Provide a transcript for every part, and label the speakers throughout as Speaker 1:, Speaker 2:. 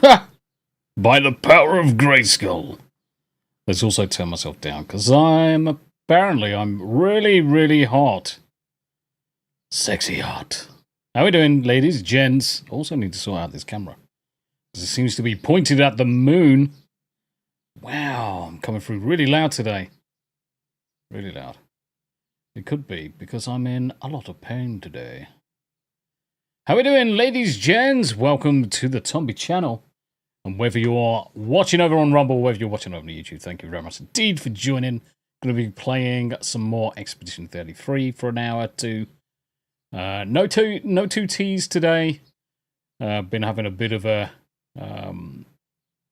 Speaker 1: By the power of Grayskull. Let's also turn myself down, because I'm really, really hot. Sexy hot. How we doing, ladies, gents? Also need to sort out this camera, because it seems to be pointed at the moon. Wow, I'm coming through really loud today. Really loud. It could be, because I'm in a lot of pain today. How we doing, ladies, gents? Welcome to the Tombi channel. And whether you're watching over on Rumble, whether you're watching over on YouTube, thank you very much indeed for joining. Going to be playing some more Expedition 33 for an hour or two. No two T's today. Been having a bit of a, I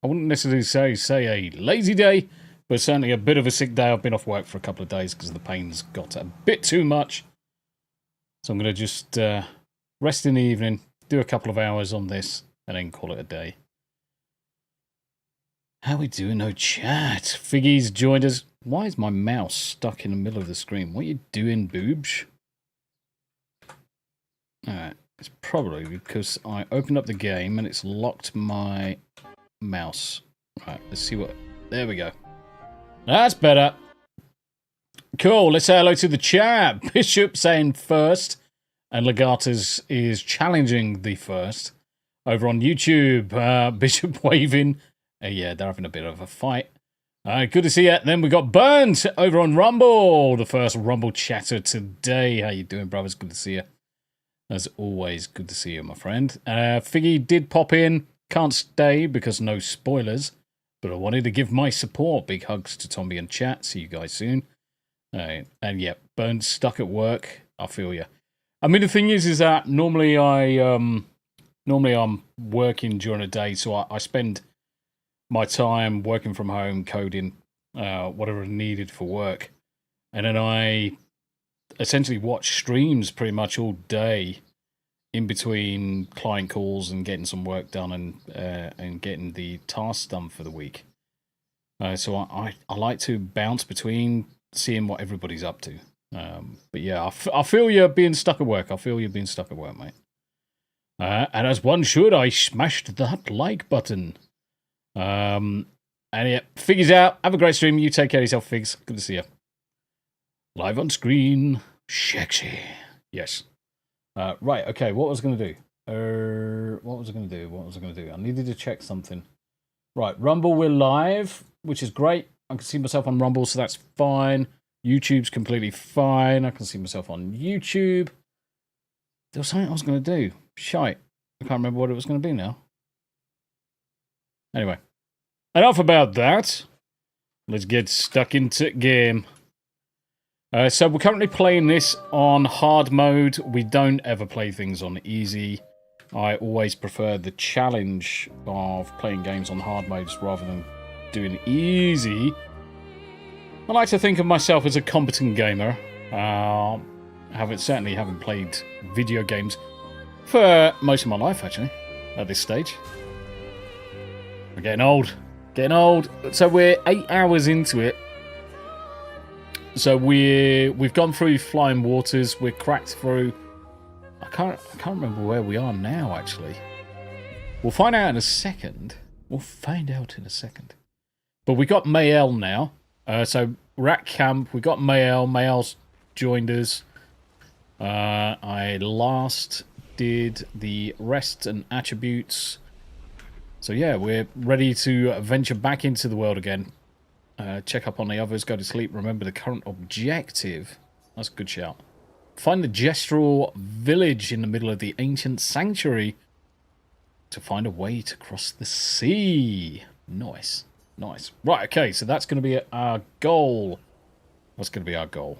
Speaker 1: wouldn't necessarily say a lazy day, but certainly a bit of a sick day. I've been off work for a couple of days because the pain's got a bit too much. So I'm going to just rest in the evening, do a couple of hours on this, and then call it a day. How we doing? No chat. Figgy's joined us. Why is my mouse stuck in the middle of the screen? What are you doing, boobs? Alright, it's probably because I opened up the game and it's locked my mouse. Right, let's see what... There we go. That's better. Cool, let's say hello to the chat. Bishop saying first, and Legatus is challenging the first. Over on YouTube, Bishop waving. Yeah, they're having a bit of a fight. Good to see you. Then we got Burnt over on Rumble. The first Rumble chatter today. How you doing, brothers? Good to see you. As always, good to see you, my friend. Figgy did pop in. Can't stay because no spoilers. But I wanted to give my support. Big hugs to Tombi and chat. See you guys soon. And yeah, Burnt's stuck at work. I feel you. I mean, the thing is that normally I'm working during the day, so I spend my time working from home, coding, whatever needed for work. And then I essentially watch streams pretty much all day in between client calls and getting some work done and getting the tasks done for the week. So I like to bounce between seeing what everybody's up to. But yeah, I feel you being stuck at work. I feel you being stuck at work, mate. And as one should, I smashed that like button. And yeah, Figgy's out. Have a great stream. You take care of yourself, Figs. Good to see you. Live on screen. Sexy. Yes. Right, okay, what was I going to do? What was I going to do? I needed to check something. Right, Rumble, we're live, which is great. I can see myself on Rumble, so that's fine. YouTube's completely fine. I can see myself on YouTube. There was something I was going to do. Shite. I can't remember what it was going to be now. Anyway, enough about that. Let's get stuck into the game. So we're currently playing this on hard mode. We don't ever play things on easy. I always prefer the challenge of playing games on hard modes rather than doing easy. I like to think of myself as a competent gamer. Certainly haven't played video games for most of my life, actually, at this stage. We're getting old. Getting old. So we're 8 hours into it. So we've gone through Flying Waters. We're cracked through. I can't remember where we are now, actually. We'll find out in a second. But we got Mael now. So we're at camp. We got Mael. Mael's joined us. I last did the rest and attributes. So yeah, we're ready to venture back into the world again. Check up on the others, go to sleep. Remember the current objective. That's a good shout. Find the gestural village in the middle of the ancient sanctuary to find a way to cross the sea. Nice. Nice. Right, okay, so that's going to be our goal. What's going to be our goal?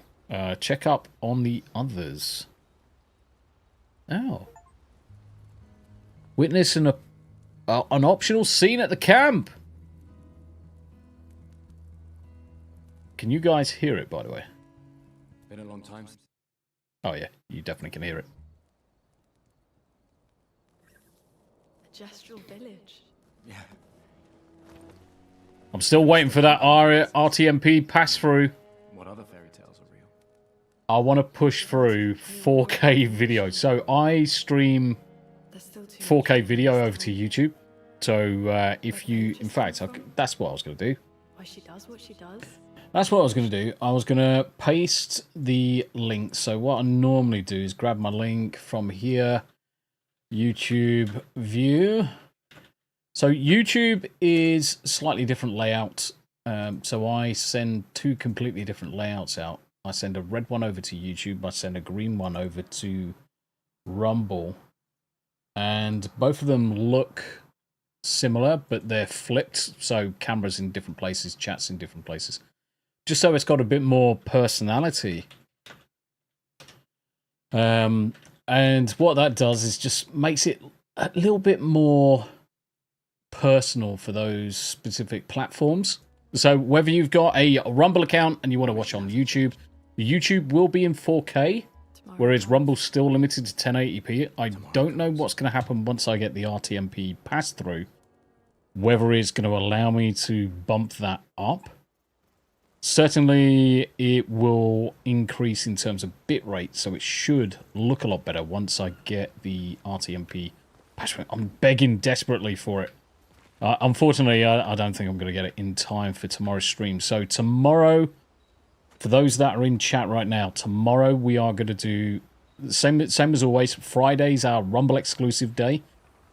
Speaker 1: Check up on the others. Oh. Witness an optional scene at the camp. Can you guys hear it, by the way?
Speaker 2: Been a long time since...
Speaker 1: Oh yeah, you definitely can hear it.
Speaker 3: The gestural village.
Speaker 2: Yeah.
Speaker 1: I'm still waiting for that RTMP pass through.
Speaker 2: What other fairy tales are real?
Speaker 1: I want to push through 4K video. So I stream 4K video over to YouTube. So if you, in fact, that's what I was going to do.
Speaker 3: Why she does what she does.
Speaker 1: That's what I was going to do. I was going to paste the link. So what I normally do is grab my link from here, YouTube view. So YouTube is slightly different layout. So I send two completely different layouts out. I send a red one over to YouTube. I send a green one over to Rumble. And both of them look similar, but they're flipped. So cameras in different places, chats in different places. Just so it's got a bit more personality. And what that does is just makes it a little bit more personal for those specific platforms. So whether you've got a Rumble account and you want to watch on YouTube, YouTube will be in 4K, whereas Rumble's still limited to 1080p. I don't know what's going to happen once I get the RTMP pass-through, whether it's going to allow me to bump that up. Certainly, it will increase in terms of bitrate, so it should look a lot better once I get the RTMP pass-through. I'm begging desperately for it. Unfortunately, I don't think I'm going to get it in time for tomorrow's stream. So tomorrow, for those that are in chat right now, tomorrow we are going to do the same as always. Friday's our Rumble exclusive day.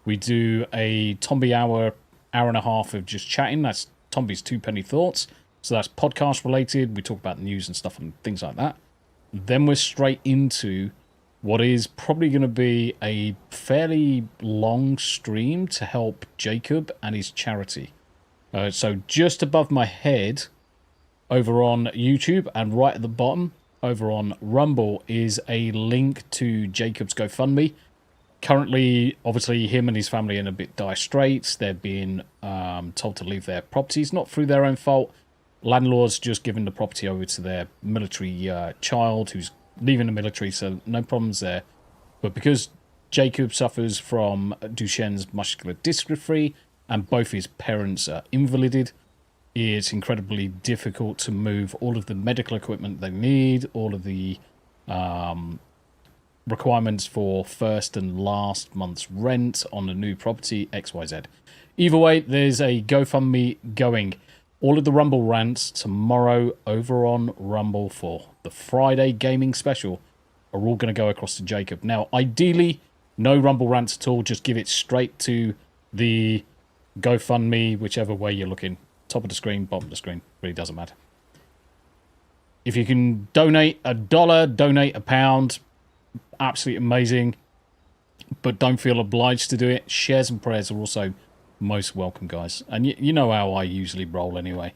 Speaker 1: We do a Tomby hour and a half of just chatting. That's Tomby's 2 penny thoughts. So that's podcast related. We talk about news and stuff and things like that. Then we're straight into what is probably going to be a fairly long stream to help Jacob and his charity. So just above my head, over on YouTube, and right at the bottom, over on Rumble, is a link to Jacob's GoFundMe. Currently, obviously, him and his family are in a bit dire straits. They're being told to leave their properties, not through their own fault. Landlords just giving the property over to their military child who's leaving the military, so no problems there. But because Jacob suffers from Duchenne's muscular dystrophy and both his parents are invalided, it's incredibly difficult to move all of the medical equipment they need, all of the requirements for first and last month's rent on the new property, XYZ. Either way, there's a GoFundMe going. All of the Rumble rants tomorrow over on Rumble for the Friday gaming special are all going to go across to Jacob. Now, ideally, no Rumble rants at all. Just give it straight to the GoFundMe, whichever way you're looking. Top of the screen, bottom of the screen. Really doesn't matter. If you can donate $1, donate £1, absolutely amazing. But don't feel obliged to do it. Shares and prayers are also most welcome, guys. And you know how I usually roll anyway.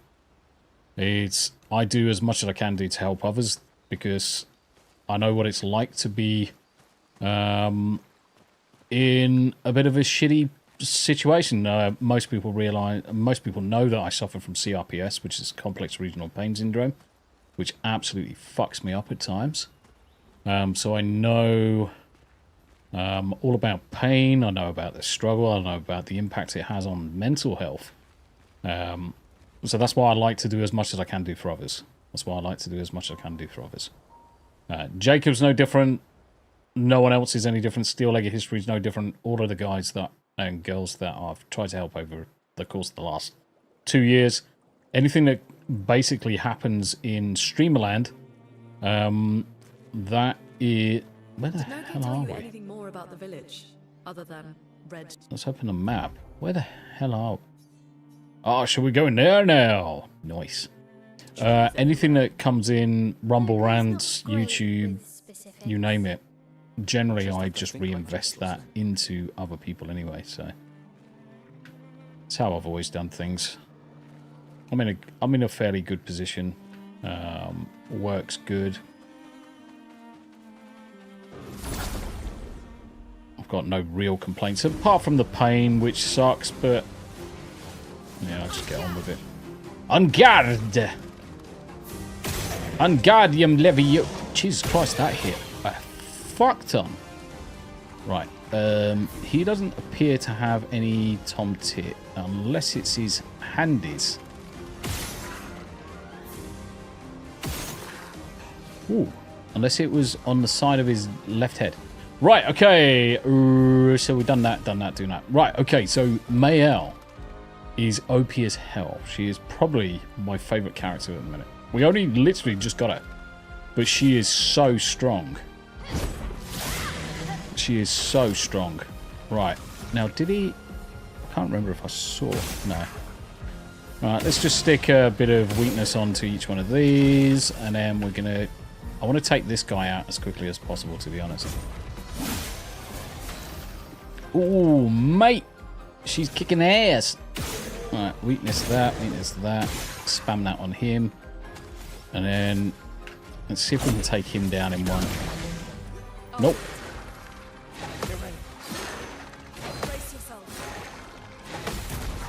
Speaker 1: I do as much as I can do to help others, because I know what it's like to be in a bit of a shitty situation. Most people know that I suffer from CRPS, which is complex regional pain syndrome, which absolutely fucks me up at times. So I know all about pain. I know about the struggle. I know about the impact it has on mental health. So that's why I like to do as much as I can do for others. Jacob's no different. No one else is any different. Steel-legged history is no different. All of the guys and girls that I've tried to help over the course of the last 2 years. Anything that basically happens in Streamerland, that is... Where the hell are we?
Speaker 3: Anything more about the village other than red?
Speaker 1: Let's open a map. Where the hell are we? Oh, shall we go in there now? Nice. Anything that comes in, Rumble rants, YouTube, you name it. Generally, I just reinvest that into other people anyway, so... That's how I've always done things. I'm in a fairly good position. Work's good. I've got no real complaints, apart from the pain, which sucks, but... Yeah, I'll just get on with it. En garde! Wingardium Leviosa. Jesus Christ, that hit a fuck ton. Right. He doesn't appear to have any Tom Tit, unless it's his handies. Ooh. Unless it was on the side of his left head. Right, okay. So we've done that, doing that. Right, okay, so Mayel is OP as hell. She is probably my favourite character at the minute. We only literally just got her. But she is so strong. She is so strong. Right, now did he... I can't remember if I saw. No. Right, let's just stick a bit of weakness onto each one of these. And then we're going to... I want to take this guy out as quickly as possible, to be honest. Ooh, mate. She's kicking ass. Right, weakness that, weakness that. Spam that on him. And then let's see if we can take him down in one. Nope.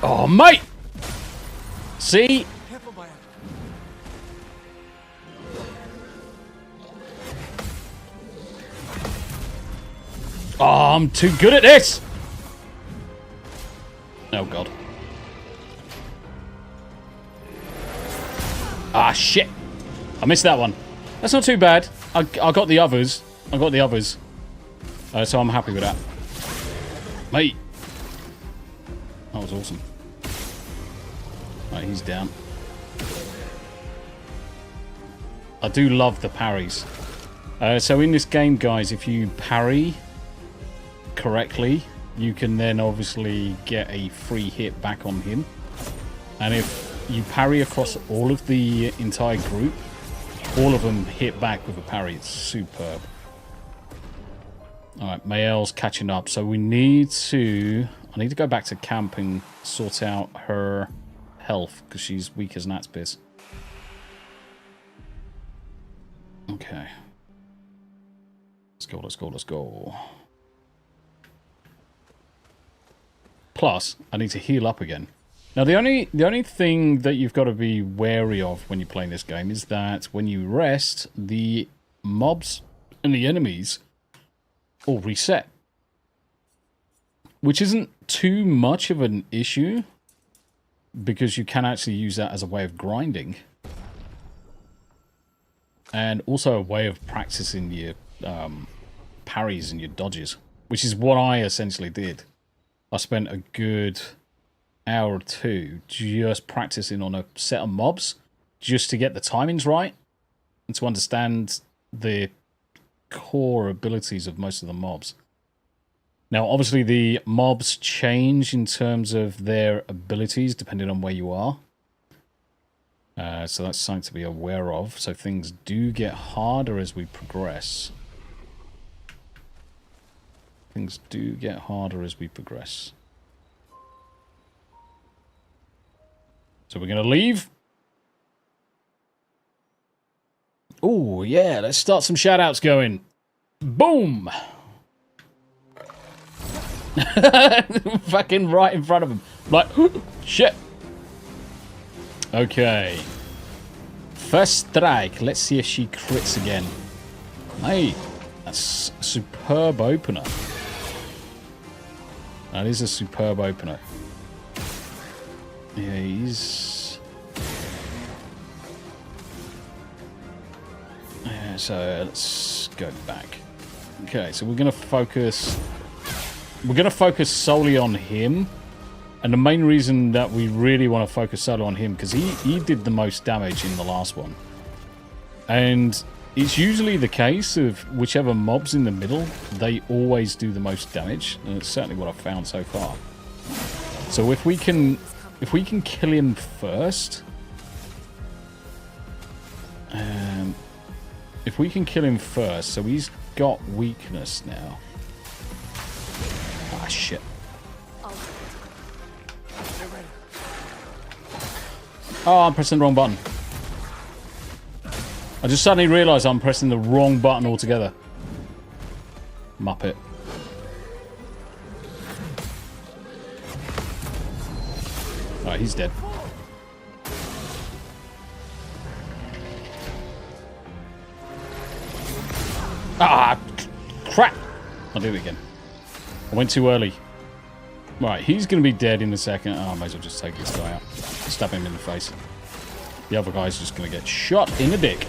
Speaker 1: Oh, mate. See? Oh, I'm too good at this. Oh, God. Ah, shit. I missed that one. That's not too bad. I got the others. I got the others. So I'm happy with that. Mate. That was awesome. Right, he's down. I do love the parries. So in this game, guys, if you parry correctly, you can then obviously get a free hit back on him. And if you parry across all of the entire group, all of them hit back with a parry. It's superb. Alright, Mayel's catching up. So we need to... I need to go back to camp and sort out her health, because she's weak as Nat's piss. Okay. Let's go, let's go, let's go. Plus, I need to heal up again. Now, the only thing that you've got to be wary of when you're playing this game is that when you rest, the mobs and the enemies all reset. Which isn't too much of an issue, because you can actually use that as a way of grinding. And also a way of practicing your parries and your dodges, which is what I essentially did. I spent a good hour or two just practicing on a set of mobs, just to get the timings right, and to understand the core abilities of most of the mobs. Now, obviously, the mobs change in terms of their abilities depending on where you are. So that's something to be aware of. So things do get harder as we progress. Things do get harder as we progress. So we're going to leave. Oh, yeah. Let's start some shout-outs going. Boom! Fucking right in front of him. Like, shit. Okay. First strike. Let's see if she crits again. Hey, that's a superb opener. That is a superb opener. Yeah, he's... Yeah, so let's go back. Okay, so we're going to focus... We're going to focus solely on him. And the main reason that we really want to focus solely on him, because he did the most damage in the last one. And it's usually the case of whichever mob's in the middle, they always do the most damage. And it's certainly what I've found so far. So if we can kill him first... if we can kill him first, so he's got weakness now. Ah, shit. Oh, I'm pressing the wrong button. I just suddenly realised I'm pressing the wrong button altogether. Muppet. Alright, he's dead. Ah, crap! I'll do it again. I went too early. Right, he's going to be dead in a second. Oh, I might as well just take this guy out. Stab him in the face. The other guy's just going to get shot in the dick.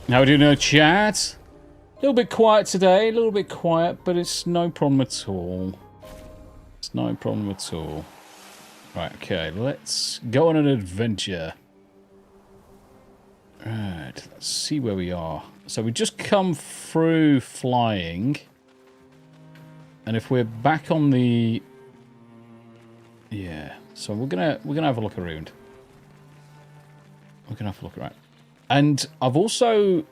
Speaker 1: How do you know, chat? little bit quiet today, a little bit quiet, but it's no problem at all. It's no problem at all. Right, okay, let's go on an adventure. Right, let's see where we are. So we just come through flying. And if we're back on the... Yeah, so we're gonna have a look around. We're gonna have a look around. And I've also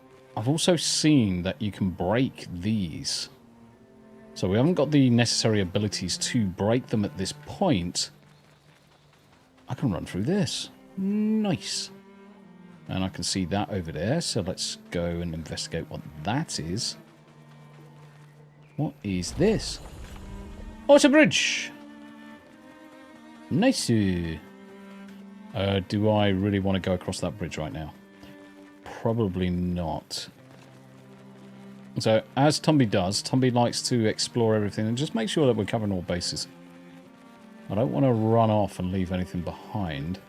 Speaker 1: seen that you can break these. So we haven't got the necessary abilities to break them at this point. I can run through this. Nice. And I can see that over there, so let's go and investigate what that is. What is this? Oh, it's a bridge! Nice. Do I really want to go across that bridge right now? Probably not. So, as Tumby does, Tumby likes to explore everything and just make sure that we're covering all bases. I don't want to run off and leave anything behind.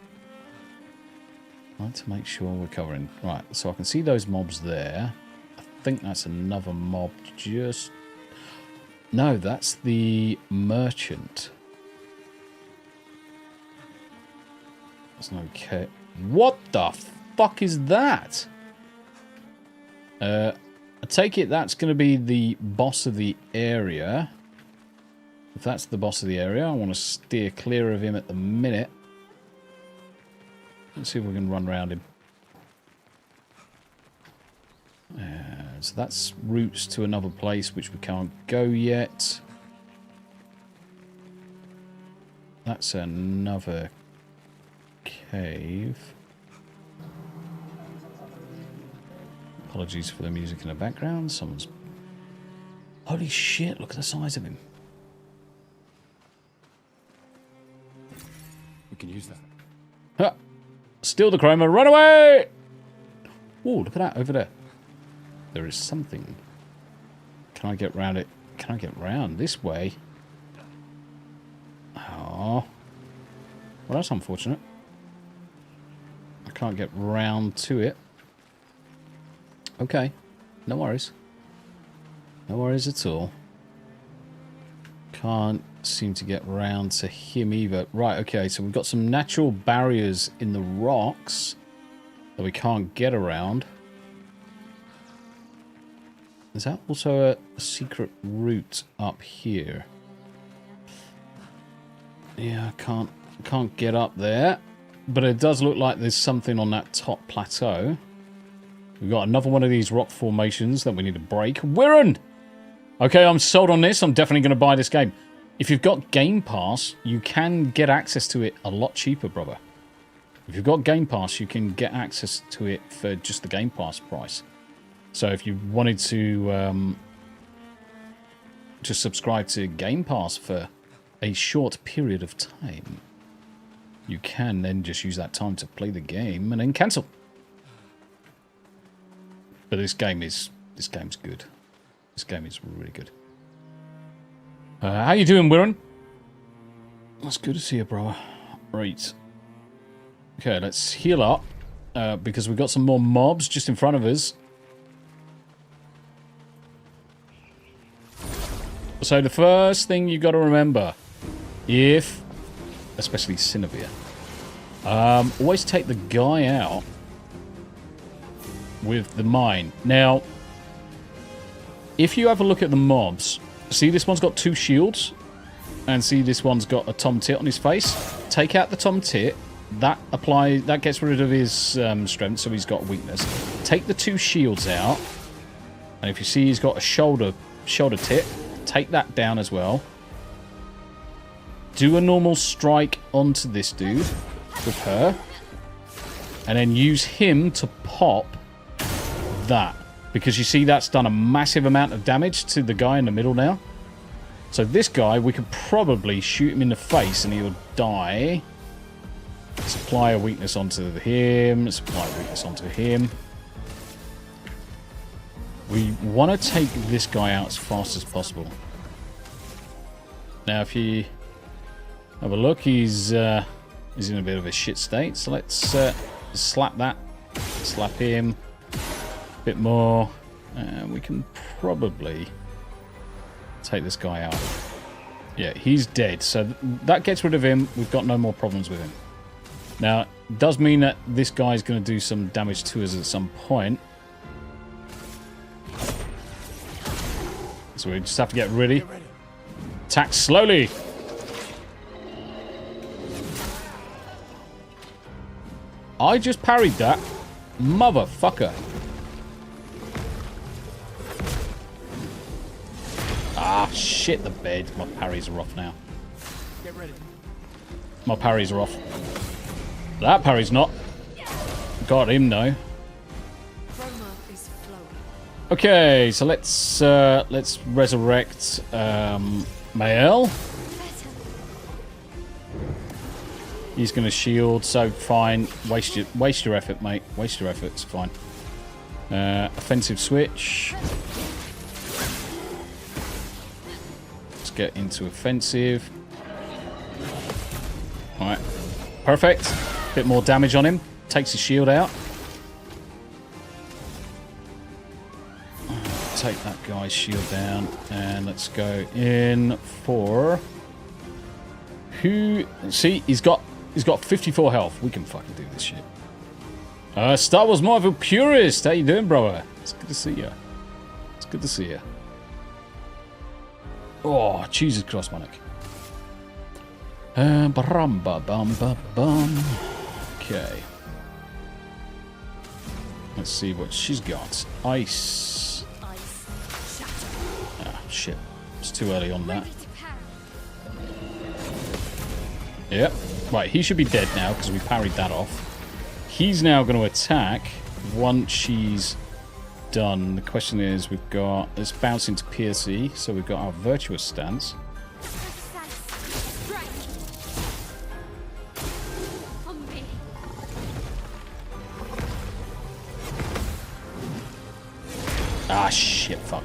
Speaker 1: I like to make sure we're covering. Right, so I can see those mobs there. I think that's another mob just... No, that's the merchant. That's no okay. What the fuck is that? I take it that's going to be the boss of the area. If that's the boss of the area, I want to steer clear of him at the minute. Let's see if we can run around him. So that's routes to another place which we can't go yet. That's another cave. Apologies for the music in the background. Someone's... Holy shit, look at the size of him.
Speaker 2: We can use that.
Speaker 1: Ha! Steal the chroma, run away! Oh, look at that, over there. There is something. Can I get round it? Can I get round this way? Oh. Well, that's unfortunate. I can't get round to it. Okay. No worries. No worries at all. Can't seem to get round to him either. Right, okay, so we've got some natural barriers in the rocks that we can't get around. Is that also a secret route up here? Yeah, I can't get up there. But it does look like there's something on that top plateau. We've got another one of these rock formations that we need to break. Wirren! Okay, I'm sold on this. I'm definitely going to buy this game. If you've got Game Pass, you can get access to it a lot cheaper, brother. If you've got Game Pass, you can get access to it for just the Game Pass price. So if you wanted to just subscribe to Game Pass for a short period of time, you can then just use that time to play the game and then cancel. But this game's good. This game is really good. How you doing, Wirren? That's good to see you, bro. Right. Okay, let's heal up. Because we've got some more mobs just in front of us. So the first thing you got to remember, especially Cinevere, always take the guy out with the mine. Now, if you have a look at the mobs, see this one's got 2 shields, and see this one's got a Tom Tit on his face. Take out the Tom Tit. That gets rid of his strength, so he's got weakness. Take the 2 shields out, and if you see he's got a shoulder tit, take that down as well. Do a normal strike onto this dude with her, and then use him to pop that, because you see that's done a massive amount of damage to the guy in the middle now. So this guy, we could probably shoot him in the face and he'll die. Supply a weakness onto him. Supply a weakness onto him. We want to take this guy out as fast as possible. Now, if you have a look, he's in a bit of a shit state. So let's slap that. Slap him. A bit more. We can probably take this guy out. Yeah, he's dead. So that gets rid of him. We've got no more problems with him. Now, it does mean that this guy's going to do some damage to us at some point. So we just have to get ready. Attack slowly. I just parried that. Motherfucker. Ah, shit the bed. My parries are off now.
Speaker 2: Get ready.
Speaker 1: My parries are off. That parry's not. Got him, though.
Speaker 3: Chroma is flowing.
Speaker 1: Okay, so let's resurrect Mael. He's going to shield, so fine. Waste your effort, mate. Waste your effort. It's fine. Offensive switch. Let's get into offensive. All right, perfect. Bit more damage on him. Takes his shield out. Take that guy's shield down, and let's go in for who? See, he's got 54 health. We can fucking do this shit. Star Wars Marvel Purist. How you doing, brother? It's good to see you. It's good to see you. Oh, Jesus Christ, my neck. Okay. Let's see what she's got. Ice. Ah, shit. It's too early on that. Yep. Right, he should be dead now because we parried that off. He's now going to attack once she's done. The question is, we've got... Let's bounce into PSE, so we've got our virtuous stance. Ah, shit, fuck.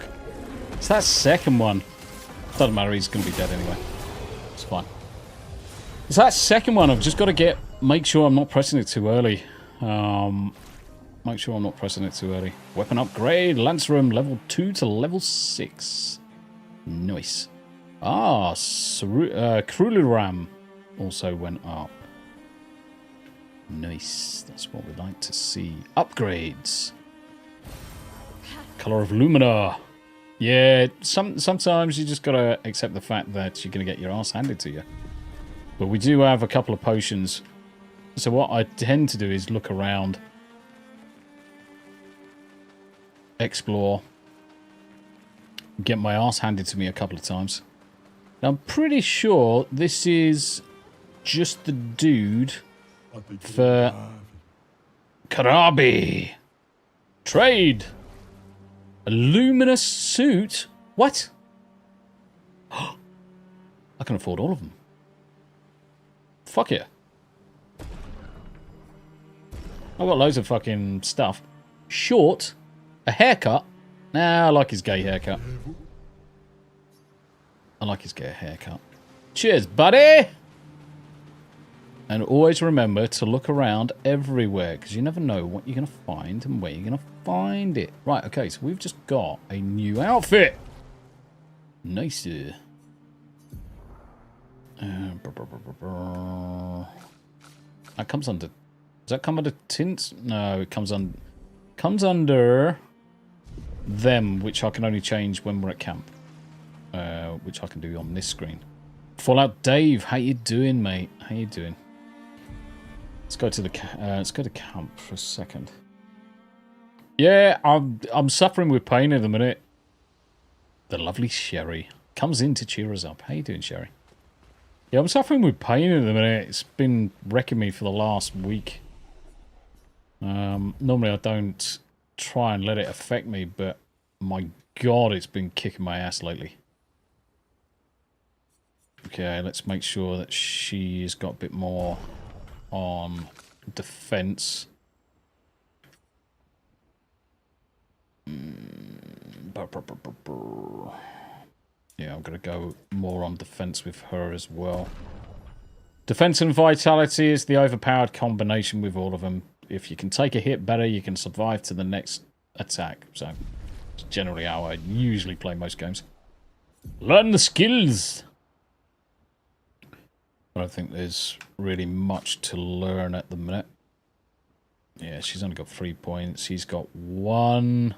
Speaker 1: It's that second one. Doesn't matter, he's going to be dead anyway. It's fine. It's that second one. I've just got to make sure I'm not pressing it too early. Make sure I'm not pressing it too early. Weapon upgrade. Lancerum level 2 to level 6. Nice. Ah, Kruliram also went up. Nice. That's what we like to see. Upgrades. Color of Lumina. Yeah, sometimes you just gotta accept the fact that you're gonna get your ass handed to you. But we do have a couple of potions. So what I tend to do is look around, explore, get my ass handed to me a couple of times. Now, I'm pretty sure this is just the dude for Karabi. Trade. A luminous suit? What? I can afford all of them. Fuck yeah. I've got loads of fucking stuff. Short. A haircut. Nah, I like his gay haircut. I like his gay haircut. Cheers, buddy! And always remember to look around everywhere, because you never know what you're going to find and where you're going to find it. Right, okay, so we've just got a new outfit. Nice. That comes under... Does that come under tints? No, it comes under them, which I can only change when we're at camp. Which I can do on this screen. Fallout Dave, how you doing, mate? How you doing? Let's go to camp for a second. Yeah, I'm suffering with pain at the minute. The lovely Sherry comes in to cheer us up. How you doing, Sherry? Yeah, I'm suffering with pain at the minute. It's been wrecking me for the last week. Normally I don't try and let it affect me, but my God, it's been kicking my ass lately. Okay, let's make sure that she's got a bit more on defense. Yeah, I'm going to go more on defense with her as well. Defense and vitality is the overpowered combination with all of them. If you can take a hit better, you can survive to the next attack. So It's generally how I usually play most games. Learn the skills! I don't think there's really much to learn at the minute. Yeah, she's only got 3 points. He's got 1,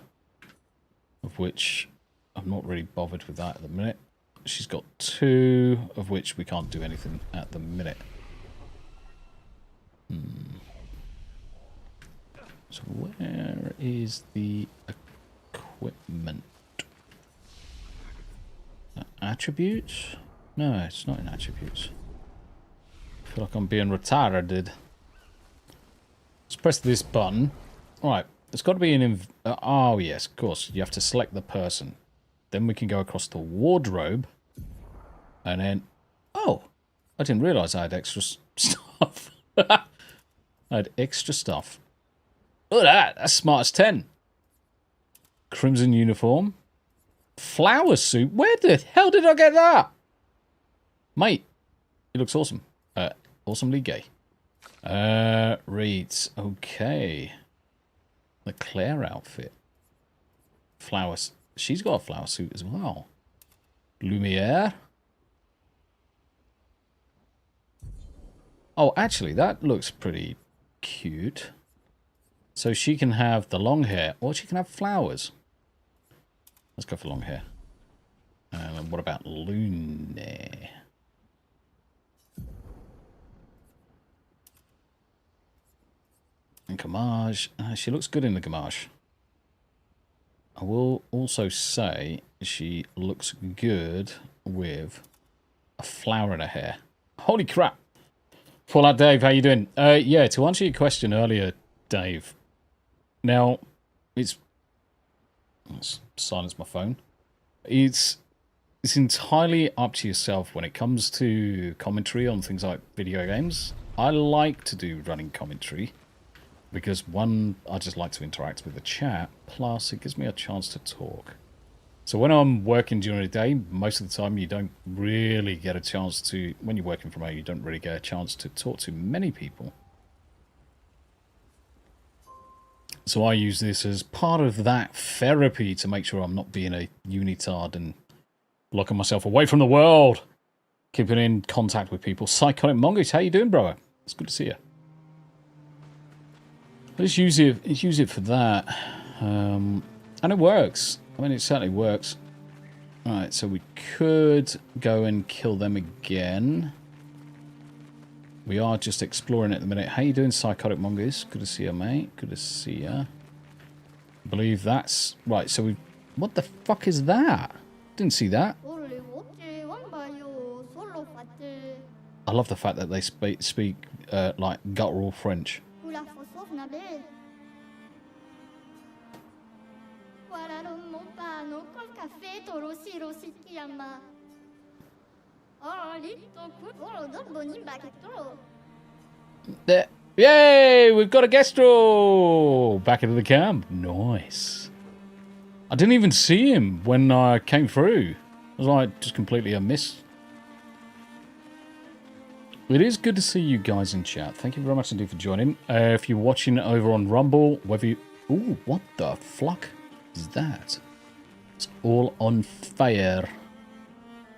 Speaker 1: of which I'm not really bothered with that at the minute. She's got 2, of which we can't do anything at the minute. So where is the equipment? Attributes? No, it's not in attributes. I feel like I'm being retarded. Let's press this button. Alright, there's got to be an... oh, yes, of course. You have to select the person. Then we can go across the wardrobe. And then... oh! I didn't realise I had extra stuff. I had extra stuff. Look at that! That's smart as 10. Crimson uniform. Flower suit? Where the hell did I get that? Mate, he looks awesome. Awesomely gay. Reads. Okay. The Claire outfit. Flowers. She's got a flower suit as well. Lumiere. Oh, actually, that looks pretty cute. So she can have the long hair, or she can have flowers. Let's go for long hair. What about Lune? And Gamage. She looks good in the Gamage. I will also say she looks good with a flower in her hair. Holy crap! Fallout Dave, how you doing? Yeah, to answer your question earlier, Dave. Now, let's silence my phone. It's entirely up to yourself when it comes to commentary on things like video games. I like to do running commentary because, one, I just like to interact with the chat, plus it gives me a chance to talk. So when I'm working during the day, most of the time you don't really get a chance to, when you're working from home, you don't really get a chance to talk to many people. So I use this as part of that therapy to make sure I'm not being a unitard and locking myself away from the world. Keeping in contact with people. Psychotic Mongoose, how you doing, bro? It's good to see you. Let's use it for that. And it works. I mean, it certainly works. Alright, so we could go and kill them again. We are just exploring at the minute. How you doing, Psychotic Mongoose? Good to see you, mate. Good to see you. I believe that's... right, so we... what the fuck is that? Didn't see that. I love the fact that they speak like, guttural French. There. Yay! We've got a Gestro! Back into the camp. Nice. I didn't even see him when I came through. I was like, just completely a miss. It is good to see you guys in chat. Thank you very much indeed for joining. If you're watching over on Rumble, whether you... ooh, what the fuck is that? It's all on fire.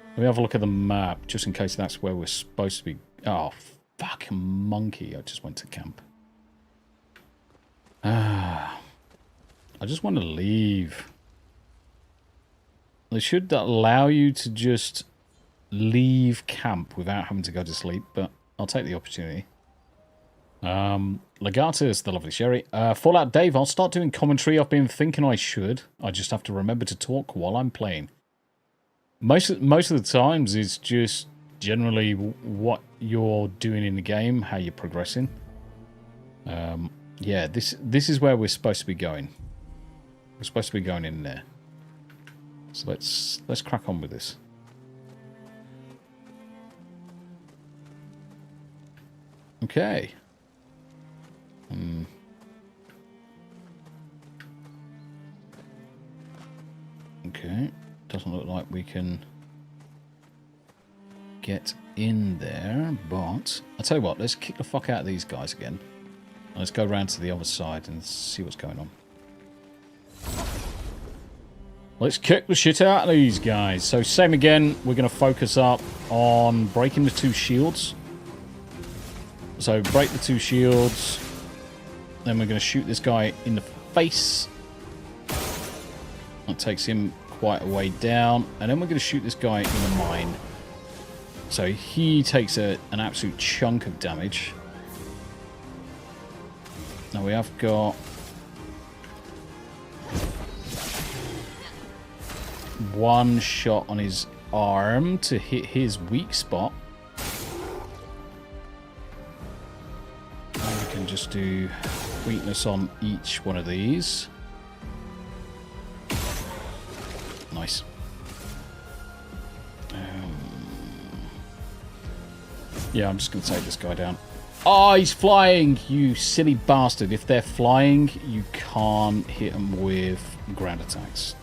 Speaker 1: Let me have a look at the map, just in case that's where we're supposed to be. Oh, fucking monkey. I just went to camp. I just want to leave. They should allow you to just leave camp without having to go to sleep, but I'll take the opportunity. Legatus, the lovely Sherry. Fallout Dave, I'll start doing commentary. I've been thinking I should. I just have to remember to talk while I'm playing. Most of the times it's just generally what you're doing in the game, how you're progressing. Yeah, this is where we're supposed to be going. We're supposed to be going in there. So let's crack on with this. Okay. Okay. Doesn't look like we can get in there, but I'll tell you what, let's kick the fuck out of these guys again. Let's go around to the other side and see what's going on. Let's kick the shit out of these guys. So same again, we're going to focus up on breaking the 2 shields. So break the 2 shields. Then we're going to shoot this guy in the face. That takes him quite a way down. And then we're going to shoot this guy in the mine. So he takes an absolute chunk of damage. Now we have got... one shot on his arm to hit his weak spot. And we can just do weakness on each one of these. Nice. Yeah, I'm just going to take this guy down. Oh, he's flying, you silly bastard. If they're flying, you can't hit them with ground attacks.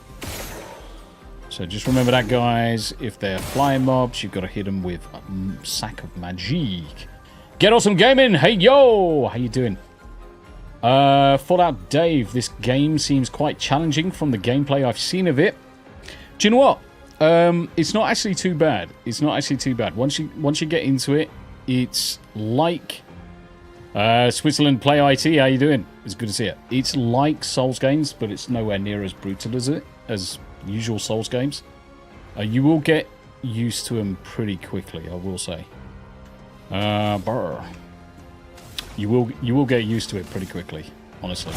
Speaker 1: So just remember that, guys. If they're flying mobs, you've got to hit them with a sack of magique. Get awesome gaming! Hey, yo! How you doing? Fallout Dave, this game seems quite challenging from the gameplay I've seen of it. Do you know what? It's not actually too bad. It's not actually too bad. Once you get into it, it's like... Switzerland Play IT, how you doing? It's good to see it. It's like Souls games, but it's nowhere near as brutal as usual Souls games. You will get used to them pretty quickly, I will say. You will get used to it pretty quickly, honestly.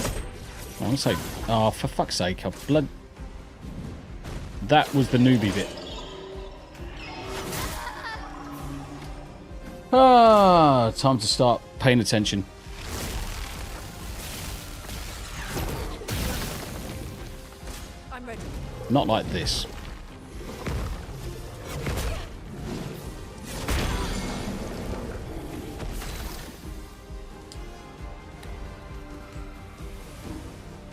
Speaker 1: I want to say, oh, for fuck's sake, that was the newbie bit. Time to start paying attention.
Speaker 3: I'm ready.
Speaker 1: Not like this.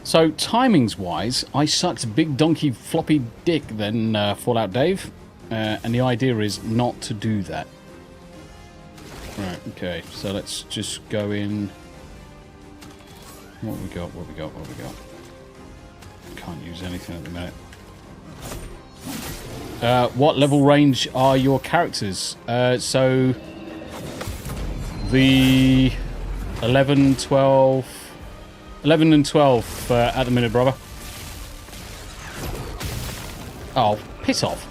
Speaker 1: So, timings-wise, I sucked big donkey floppy dick then Fallout Dave. And the idea is not to do that. Right, okay, so let's just go in. What we got? Can't use anything at the minute. What level range are your characters? So the 11 and 12 at the minute, brother. Oh, piss off.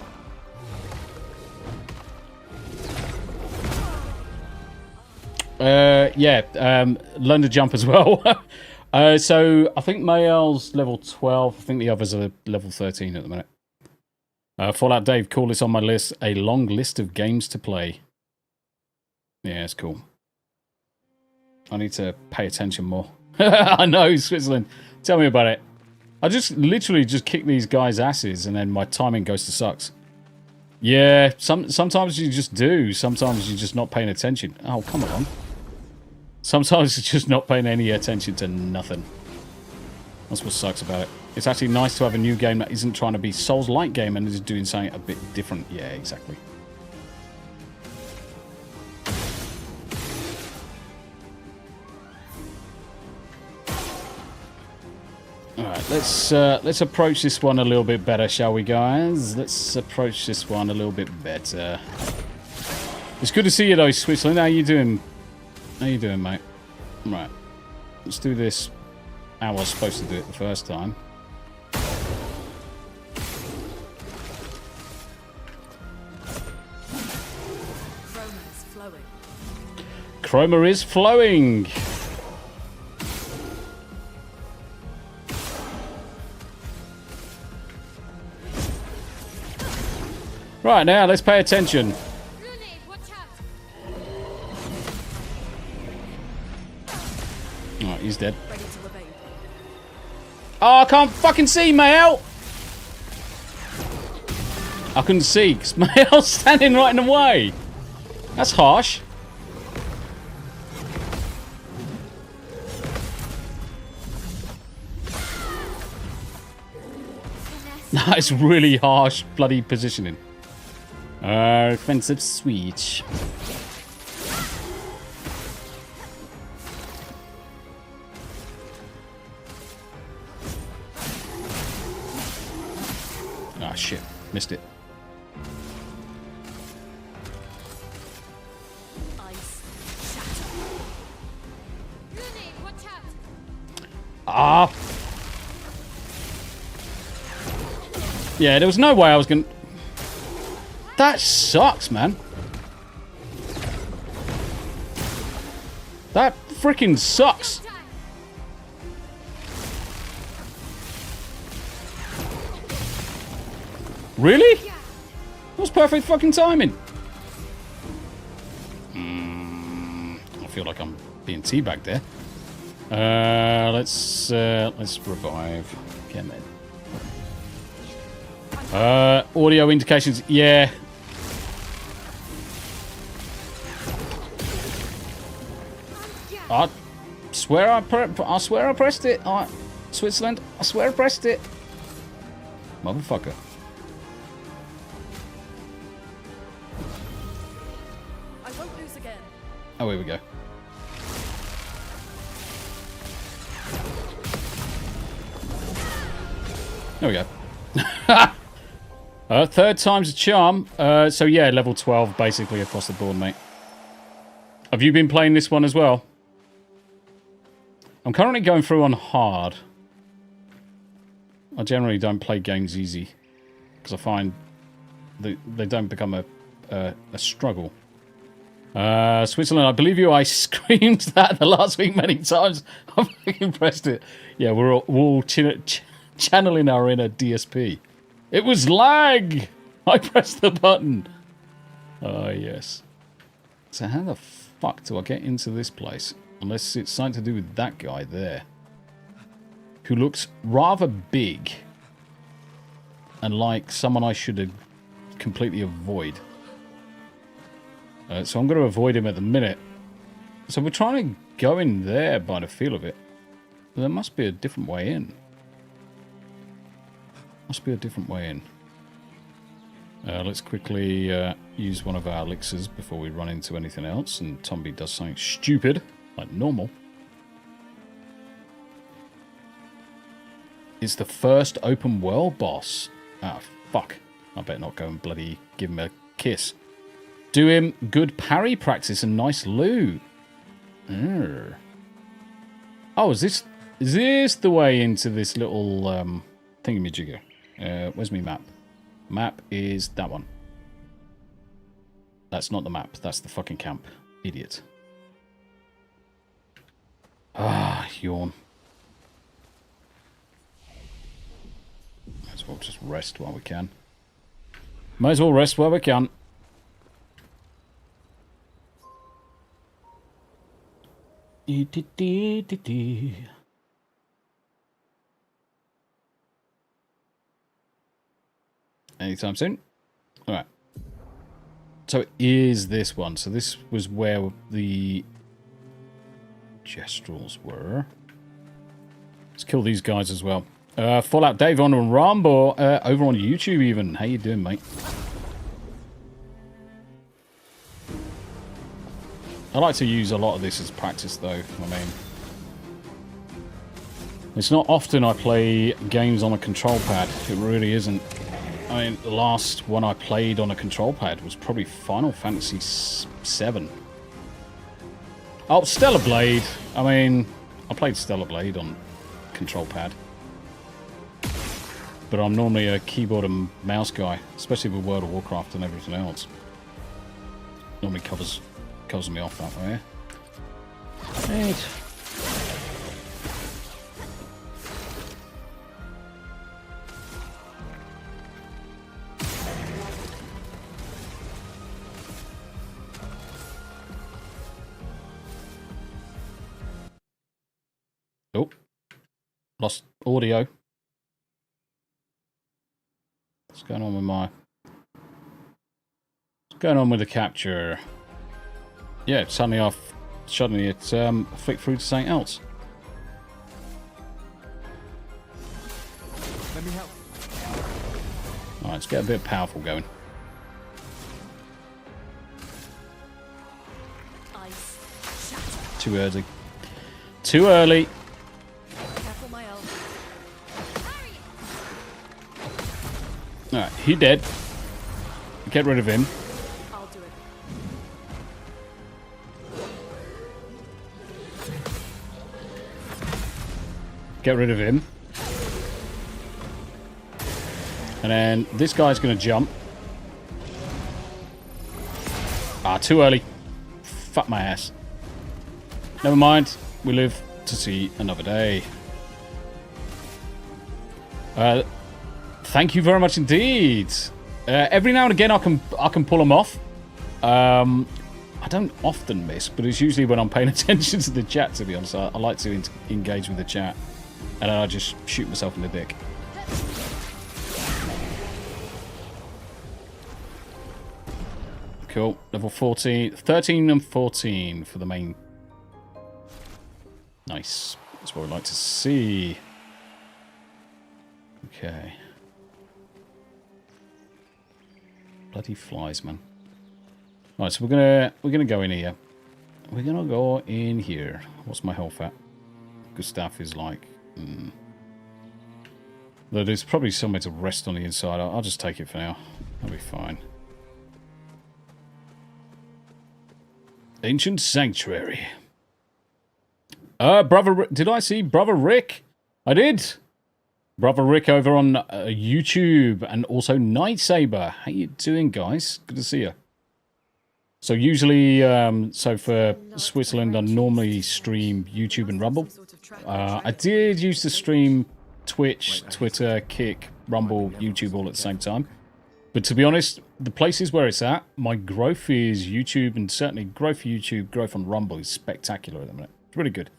Speaker 1: Learn to jump as well. So I think Mael's level 12. I think the others are level 13 at the minute. Fallout Dave, call this on my list. A long list of games to play. Yeah, it's cool. I need to pay attention more. I know, Switzerland. Tell me about it. I literally just kick these guys' asses and then my timing goes to sucks. Yeah, sometimes you just do. Sometimes you're just not paying attention. Oh, come on. Sometimes it's just not paying any attention to nothing. That's what sucks about it. It's actually nice to have a new game that isn't trying to be Souls-like game and is doing something a bit different. Yeah, exactly. Alright, let's approach this one a little bit better, shall we, guys? Let's approach this one a little bit better. It's good to see you, though, Switzerland. How you doing? How you doing, mate? Right. Let's do this how I was supposed to do it the first time.
Speaker 3: Chroma is flowing.
Speaker 1: Chroma is flowing! Right, now let's pay attention. Alright, he's dead.
Speaker 3: Ready to evade.
Speaker 1: Oh, I can't fucking see, Mael! I couldn't see, because Mael's standing right in the way. That's harsh. That's really harsh bloody positioning. Offensive switch. Missed it.
Speaker 3: Ice shatter.
Speaker 1: Ah! Yeah, there was no way I was gonna... That sucks, man. That freaking sucks. Really? That was perfect fucking timing. I feel like I'm being teabagged there. Let's revive. Okay, man. Audio indications. Yeah. I swear I pressed it. Switzerland. I swear I pressed it. Motherfucker.
Speaker 3: I won't lose again.
Speaker 1: Oh, here we go. There we go. Third time's a charm. So yeah, level 12 basically across the board, mate. Have you been playing this one as well? I'm currently going through on hard. I generally don't play games easy because I find they don't become a struggle. Switzerland, I believe you. I screamed that the last week many times. I fucking pressed it. Yeah, we're all channeling our inner DSP. It was lag! I pressed the button. Oh, yes. So how the fuck do I get into this place? Unless it's something to do with that guy there. Who looks rather big. And like someone I should completely avoid. So I'm going to avoid him at the minute. So we're trying to go in there by the feel of it. But there must be a different way in. Must be a different way in. Let's quickly use one of our elixirs before we run into anything else. And Tomby does something stupid, like normal. It's the first open world boss. Ah, fuck. I better not go and bloody give him a kiss. Do him good parry practice and nice loot. Oh, is this the way into this little thingamajigger? Where's my map? Map is that one. That's not the map. That's the fucking camp. Idiot. Ah, yawn. Might as well just rest while we can. Might as well rest while we can. Anytime soon. Alright. So it is this one. So this was where the Gestrels were. Let's kill these guys as well. Fallout Dave on Rambo, over on YouTube even. How you doing, mate? I like to use a lot of this as practice, though. I mean, it's not often I play games on a control pad. It really isn't. I mean, the last one I played on a control pad was probably Final Fantasy VII. Oh, Stellar Blade. I mean, I played Stellar Blade on control pad. But I'm normally a keyboard and mouse guy, especially with World of Warcraft and everything else. Normally covers me off that way. Right. Oh. Lost audio. What's going on with my... What's going on with the capture? Yeah, suddenly it flicked through to something else.
Speaker 2: Let me help.
Speaker 1: Alright, let's get a bit powerful going.
Speaker 3: Ice shatter.
Speaker 1: Too early. Too early.
Speaker 3: Careful, my elf.
Speaker 1: Alright, he dead. Get rid of him.
Speaker 3: I'll do it.
Speaker 1: Get rid of him. And then this guy's going to jump. Ah, too early. Fuck my ass. Never mind. We live to see another day. Thank you very much indeed. Every now and again I can pull them off. I don't often miss, but it's usually when I'm paying attention to the chat, to be honest. I like to engage with the chat. And then I just shoot myself in the dick. Cool. Level 14. 13 and 14 for the main. Nice. That's what we'd like to see. Okay. Bloody flies, man. Alright, so we're gonna go in here. We're gonna go in here. What's my health at? Gustav is like... Though there's probably somewhere to rest on the inside. I'll just take it for now. That'll be fine. Ancient Sanctuary. Brother... Did I see Brother Rick? I did! Brother Rick over on YouTube and also Nightsaber. How you doing, guys? Good to see you. So usually, so for Switzerland, I normally stream YouTube and Rumble. I did used to stream Twitch, Twitter, Kick, Rumble, YouTube all at the same time. But to be honest, the places where it's at, my growth is YouTube, and certainly growth for YouTube, growth on Rumble is spectacular at the minute. It's really good.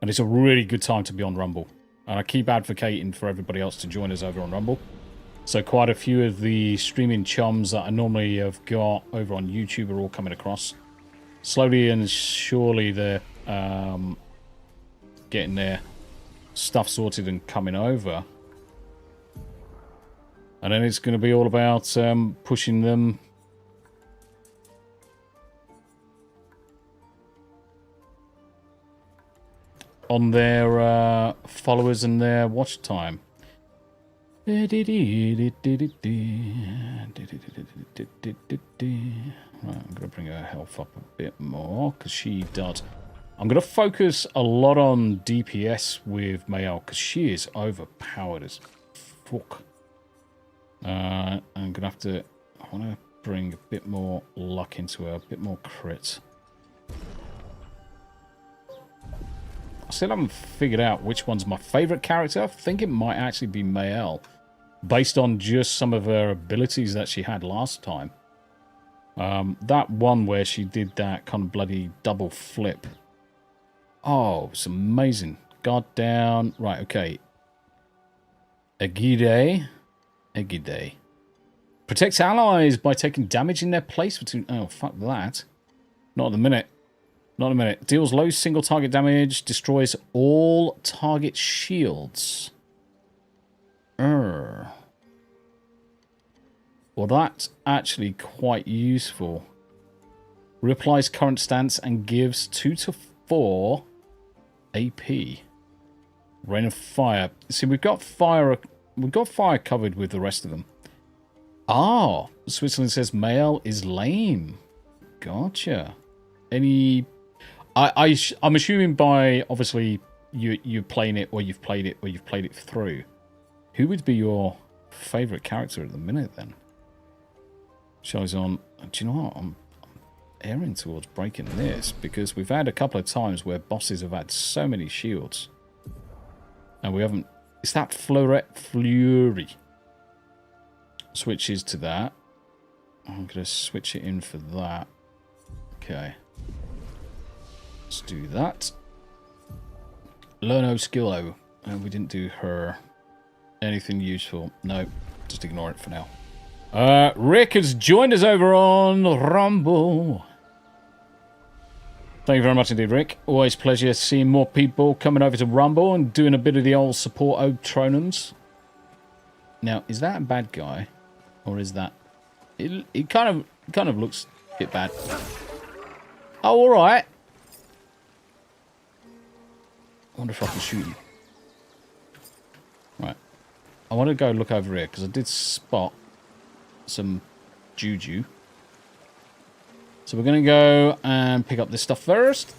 Speaker 1: And it's a really good time to be on Rumble. And I keep advocating for everybody else to join us over on Rumble. So quite a few of the streaming chums that I normally have got over on YouTube are all coming across. Slowly and surely they're getting their stuff sorted and coming over. And then it's going to be all about pushing them on their followers and their watch time. Right, I'm going to bring her health up a bit more, because she does. I'm going to focus a lot on DPS with Mayel, because she is overpowered as fuck. I'm going to have to... I want to bring a bit more luck into her, a bit more crit. I still haven't figured out which one's my favourite character. I think it might actually be Mayel, based on just some of her abilities that she had last time. That one where she did that kind of bloody double flip. Oh, it's amazing. Guard down. Right, okay. Egide. Protects allies by taking damage in their place. Oh, fuck that. Not at the minute. Not in a minute. Deals low single target damage. Destroys all target shields. Well, that's actually quite useful. Reapplies current stance and gives 2 to 4 AP. Rain of Fire. See, we've got fire covered with the rest of them. Ah, Switzerland says Mayel is lame. Gotcha. Any... I'm assuming by, obviously, you're playing it, or you've played it, or you've played it through. Who would be your favourite character at the minute, then? Show's on. Do you know what? I'm erring towards breaking this, because we've had a couple of times where bosses have had so many shields. And we haven't... Is that Flurry? Switches to that. I'm going to switch it in for that. Okay. Let's do that. Lerno Skillo. We didn't do her anything useful. No, just ignore it for now. Rick has joined us over on Rumble. Thank you very much indeed, Rick. Always pleasure seeing more people coming over to Rumble and doing a bit of the old support Tronums. Now, is that a bad guy? Or is that... It kind of looks a bit bad. Oh, alright. I wonder if I can shoot you. Right. I want to go look over here, because I did spot some juju. So we're going to go and pick up this stuff first.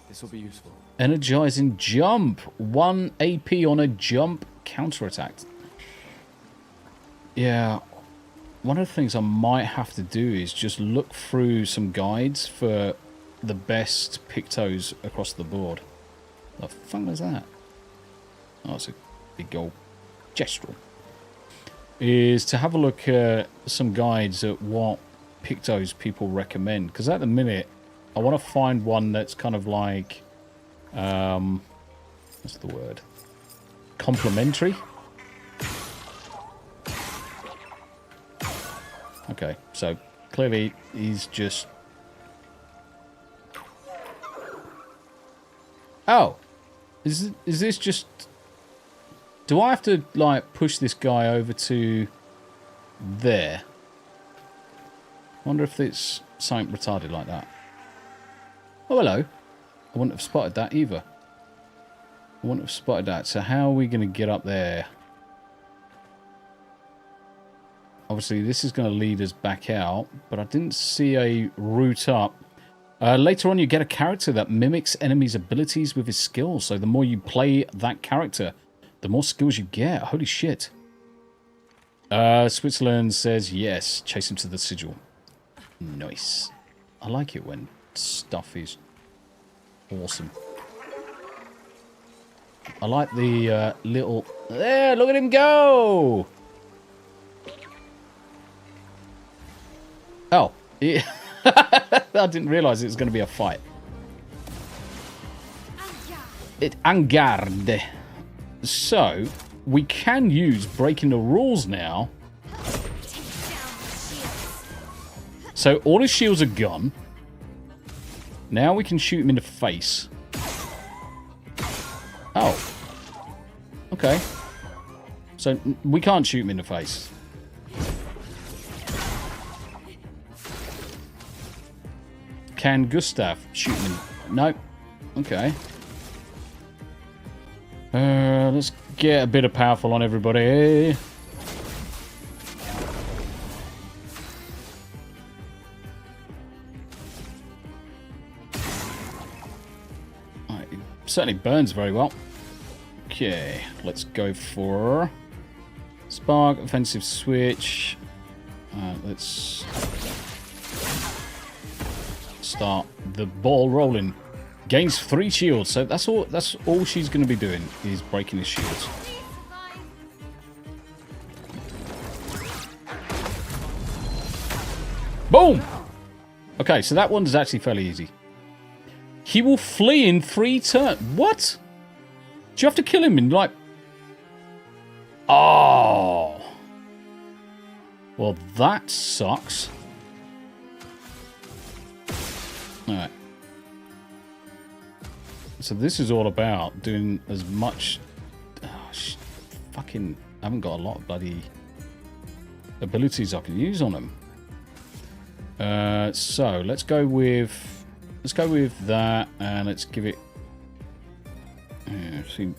Speaker 2: This will be useful.
Speaker 1: Energizing jump. 1 AP on a jump counterattack. Yeah. One of the things I might have to do is just look through some guides for the best Pictos across the board. What the fuck was that? Oh, it's a big gold gestural. Is to have a look at some guides at what Pictos people recommend. Because at the minute, I want to find one that's kind of like... what's the word? Complementary? Okay, so clearly he's just... Oh! Is this just... Do I have to, like, push this guy over to there? I wonder if it's something retarded like that. Oh, hello. I wouldn't have spotted that either. I wouldn't have spotted that. So how are we going to get up there? Obviously, this is going to lead us back out, but I didn't see a route up. Later on, you get a character that mimics enemies' abilities with his skills. So the more you play that character, the more skills you get. Holy shit. Switzerland says yes. Chase him to the sigil. Nice. I like it when stuff is awesome. I like the little... There, look at him go! Oh. Yeah. I didn't realise it was going to be a fight. En garde. So, we can use breaking the rules now. So, all his shields are gone. Now we can shoot him in the face. Oh. Okay. So, we can't shoot him in the face. Can Gustav shoot him in... Nope. Okay. Let's get a bit of powerful on everybody. Right, it certainly burns very well. Okay, let's go for Spark, Offensive Switch. Let's start the ball rolling. Gains 3 shields, so that's all she's going to be doing is breaking his shields. Boom! Okay, so that one's actually fairly easy. He will flee in 3 turns. What? Do you have to kill him in like... Oh. Well, that sucks. Alright. So this is all about doing as much... Oh, fucking... I haven't got a lot of bloody abilities I can use on him. So let's go with that, and let's give it... see,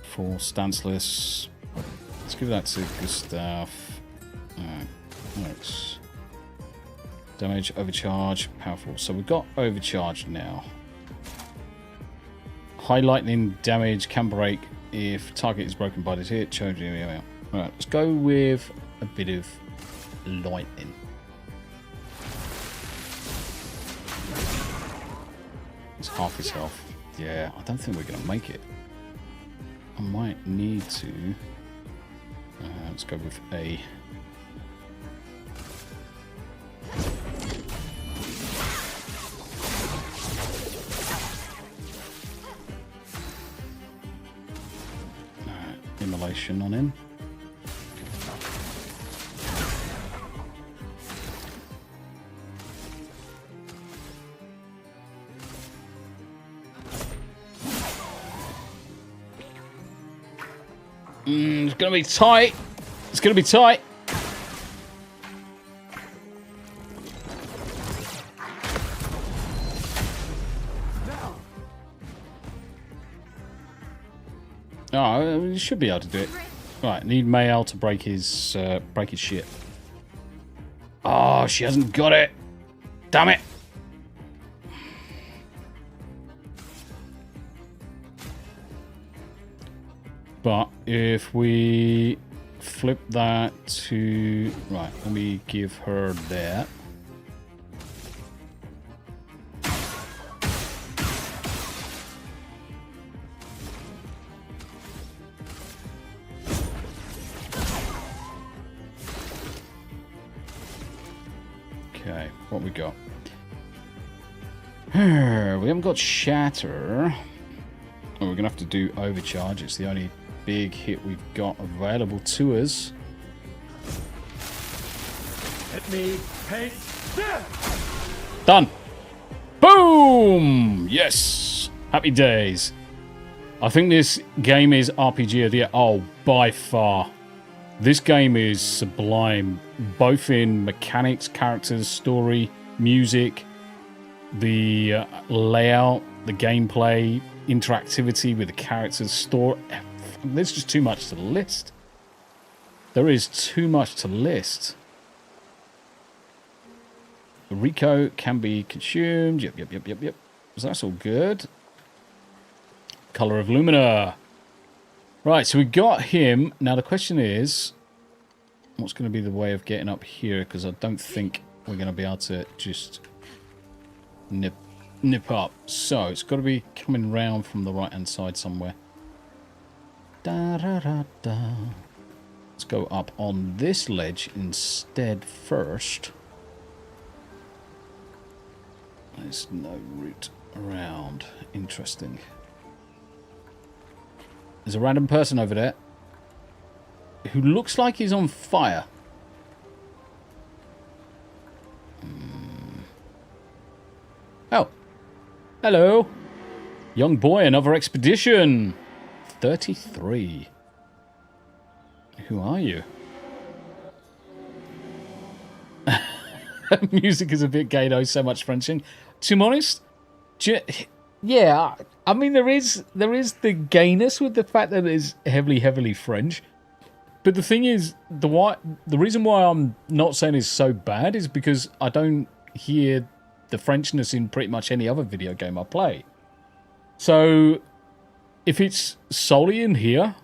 Speaker 1: 4 stanceless. Let's give that to Gustav. Let's... Damage, overcharge, powerful. So we've got overcharge now. High lightning damage can break if target is broken by this hit. Alright, let's go with a bit of lightning. It's half his health. Yeah, I don't think we're going to make it. I might need to... let's go with a... Immolation on him. It's gonna be tight. It's gonna be tight. Oh, you should be able to do it. Right, need Mayal to break his shit. Oh, she hasn't got it. Damn it. But if we flip that to... Right, let me give her that. Okay, what we got? We haven't got Shatter. Oh, we're going to have to do Overcharge. It's the only big hit we've got available to us.
Speaker 2: Let me paint
Speaker 1: Done. Boom! Yes! Happy days. I think this game is RPG of the year. Oh, by far. This game is sublime, both in mechanics, characters, story, music, the layout, the gameplay, interactivity with the characters, story. There's just too much to list. There is too much to list. Rico can be consumed. Yep. So that's all good. Color of Lumina. Right, so we got him. Now the question is, what's going to be the way of getting up here? Because I don't think we're going to be able to just nip up. So it's got to be coming round from the right-hand side somewhere. Let's go up on this ledge instead first. There's no route around. Interesting. There's a random person over there who looks like he's on fire. Oh. Hello. Young boy, another expedition. 33. Who are you? Music is a bit gay though, so much Frenching. To be honest, yeah, I mean there is the gayness with the fact that it is heavily French. But the thing is, the reason why I'm not saying it's so bad is because I don't hear the Frenchness in pretty much any other video game I play. So if it's solely in here,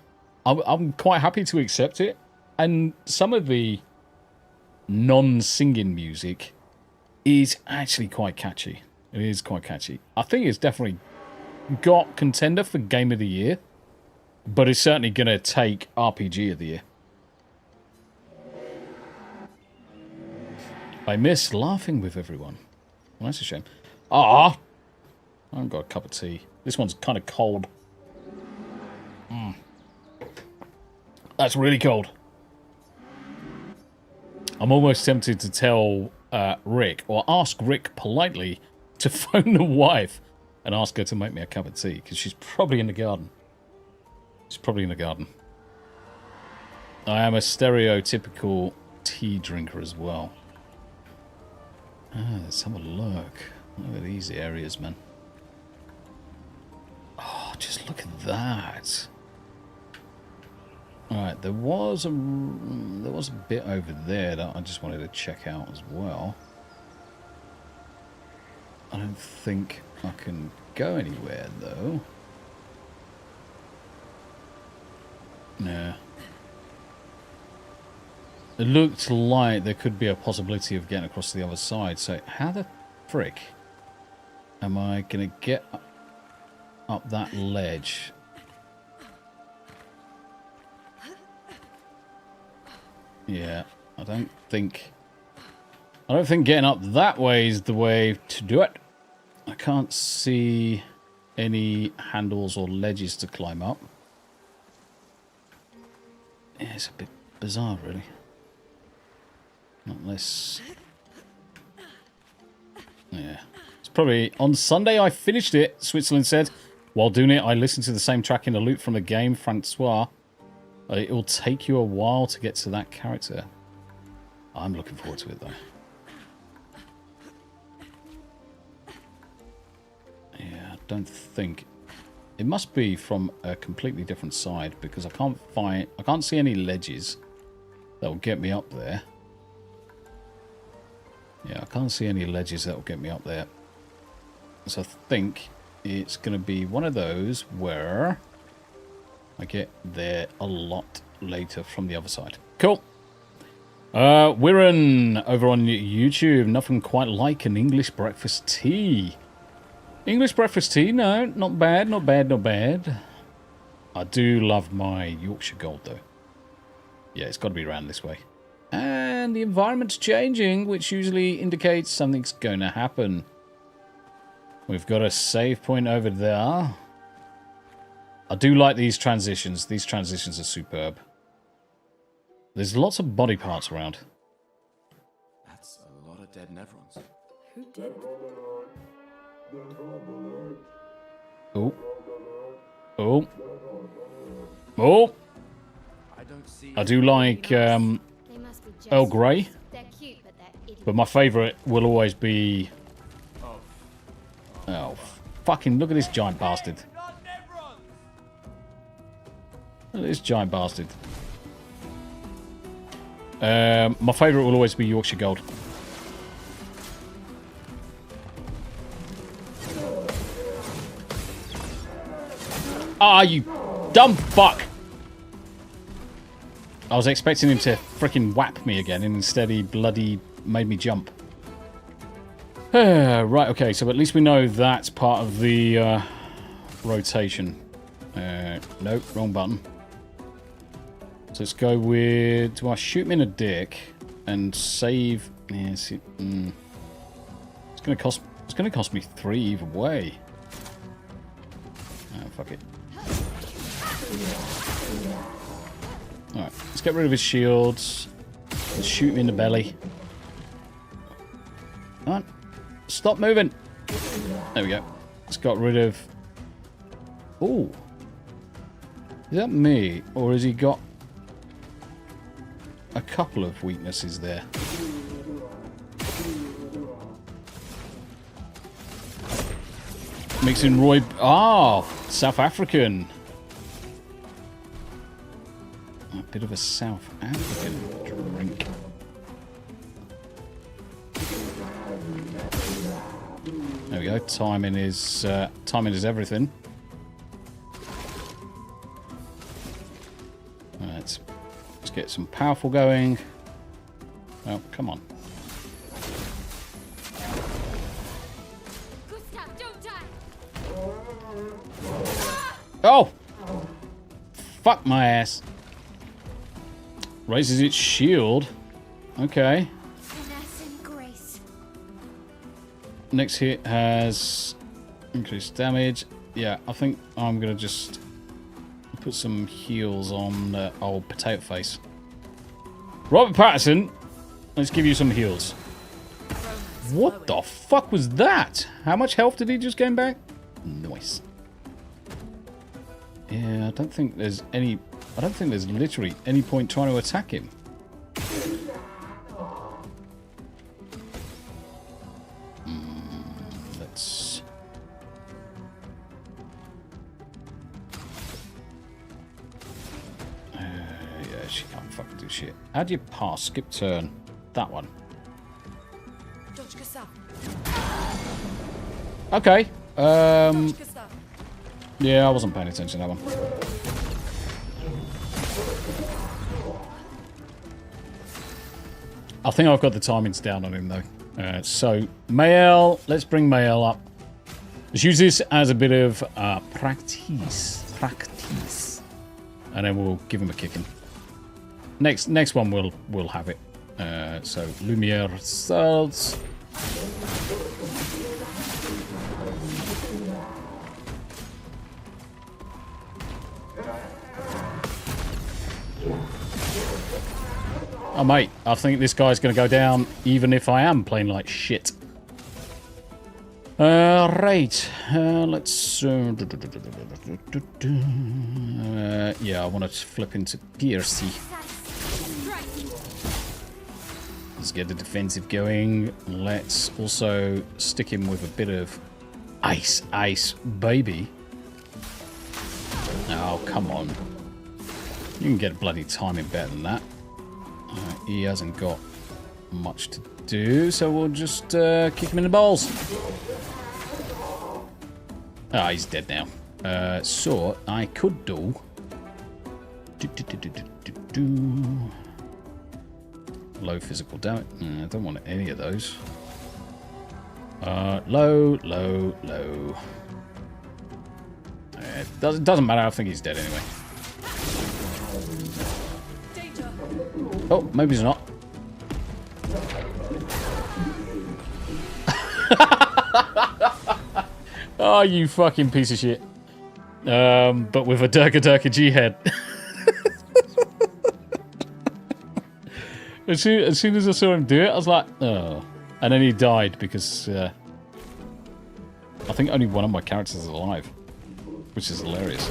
Speaker 1: I'm quite happy to accept it. And some of the non-singing music is actually quite catchy. It is quite catchy. I think it's definitely got contender for Game of the Year, but it's certainly going to take RPG of the Year. I miss laughing with everyone. Well, that's a shame. I haven't got a cup of tea. This one's kind of cold. That's really cold. I'm almost tempted to tell Rick, or ask Rick politely, to phone the wife and ask her to make me a cup of tea, because she's probably in the garden. She's probably in the garden. I am a stereotypical tea drinker as well. Let's have a look. Look at these areas, man. Oh, just look at that. Alright, there was a bit over there that I just wanted to check out as well. I don't think I can go anywhere though. Yeah. It looked like there could be a possibility of getting across to the other side, so how the frick am I gonna get up that ledge? Yeah, I don't think getting up that way is the way to do it. I can't see any handles or ledges to climb up. Yeah, it's a bit bizarre, really. Unless... Yeah. It's probably... On Sunday I finished it, Switzerland said. While doing it, I listened to the same track in a loop from the game, Francois. It will take you a while to get to that character. I'm looking forward to it, though. Yeah, I don't think It must be from a completely different side because I can't see any ledges that will get me up there. Yeah, I can't see any ledges that will get me up there. So I think it's going to be one of those where I get there a lot later from the other side. Cool. Wirren over on YouTube. Nothing quite like an English breakfast tea. English breakfast tea? No, not bad, not bad, not bad. I do love my Yorkshire Gold, though. Yeah, it's got to be around this way. And the environment's changing, which usually indicates something's going to happen. We've got a save point over there. I do like these transitions. These transitions are superb. There's lots of body parts around.
Speaker 4: That's a lot of dead Nevrons.
Speaker 3: Who did?
Speaker 1: Oh. Oh. Oh.
Speaker 4: I don't see.
Speaker 1: I do like
Speaker 5: They must be
Speaker 1: Earl
Speaker 5: just
Speaker 1: Grey,
Speaker 5: nice. They're cute, but they're idiots.
Speaker 1: but my favourite will always be... Oh, fucking look at this giant bastard. Look at this giant bastard. My favourite will always be Yorkshire Gold. Ah, you dumb fuck! I was expecting him to frickin' whap me again, and instead he bloody made me jump. Right, okay, so at least we know that's part of the rotation. Nope, wrong button. So let's go with... Do I shoot him in a dick and save... Yeah, see, It's gonna cost me 3 either way. Oh, fuck it. Alright, let's get rid of his shields. Let's shoot him in the belly. Come on. Stop moving. There we go. Let's got rid of... Ooh. Is that me? Or has he got a couple of weaknesses there? Mixing Roy... Oh, South African. A bit of a South African drink. There we go. Timing is everything. Let's get some powerful going. Oh, come on.
Speaker 5: Gustav, don't die.
Speaker 1: Oh! Fuck my ass. Raises its shield. Okay.
Speaker 5: Finesse and grace.
Speaker 1: Next hit has increased damage. Yeah, I think I'm going to just put some heals on old Potato Face. Robert Pattinson, let's give you some heals. What the fuck was that? How much health did he just gain back? Nice. Yeah, I don't think there's literally any point trying to attack him. Let's... yeah, she can't fucking do shit. How do you pass? Skip turn. That one.
Speaker 3: Dodge Gustav.
Speaker 1: Okay.
Speaker 3: Dodge Gustav.
Speaker 1: Yeah, I wasn't paying attention to that one. I think I've got the timings down on him, though. So, Mael, let's bring Mael up. Let's use this as a bit of practice. And then we'll give him a kicking. Next one, we'll have it. So, Lumiere Salts. Oh, mate, I think this guy's going to go down even if I am playing like shit. Right. Let's... yeah, I want to flip into Piercy. Let's get the defensive going. Let's also stick him with a bit of ice, baby. Oh, come on. You can get bloody timing better than that. He hasn't got much to do, so we'll just kick him in the balls. Ah, he's dead now. So, I could do... Low physical damage. I don't want any of those. Low, low, low. It doesn't matter. I think he's dead anyway. Oh, maybe he's not. Oh, you fucking piece of shit. But with a Durka G head. As soon as I saw him do it, I was like, oh. And then he died because I think only one of my characters is alive, which is hilarious.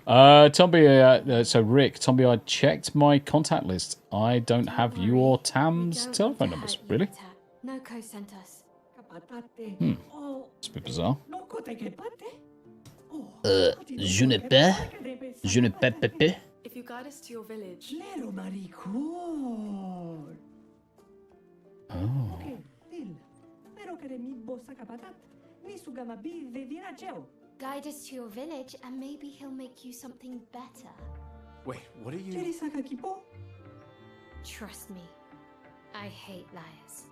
Speaker 1: Tomby, so Rick, Tomby, I checked my contact list. I don't have you or Tam's telephone numbers. Really?
Speaker 3: Noko sent us.
Speaker 1: It's a bit bizarre.
Speaker 6: Je ne peux. Je ne peux pas.
Speaker 3: If you guide us to your village,
Speaker 1: Oh.
Speaker 5: Guide us to your village and maybe he'll make you something better.
Speaker 4: Wait, what are you...
Speaker 5: Trust me, I hate liars.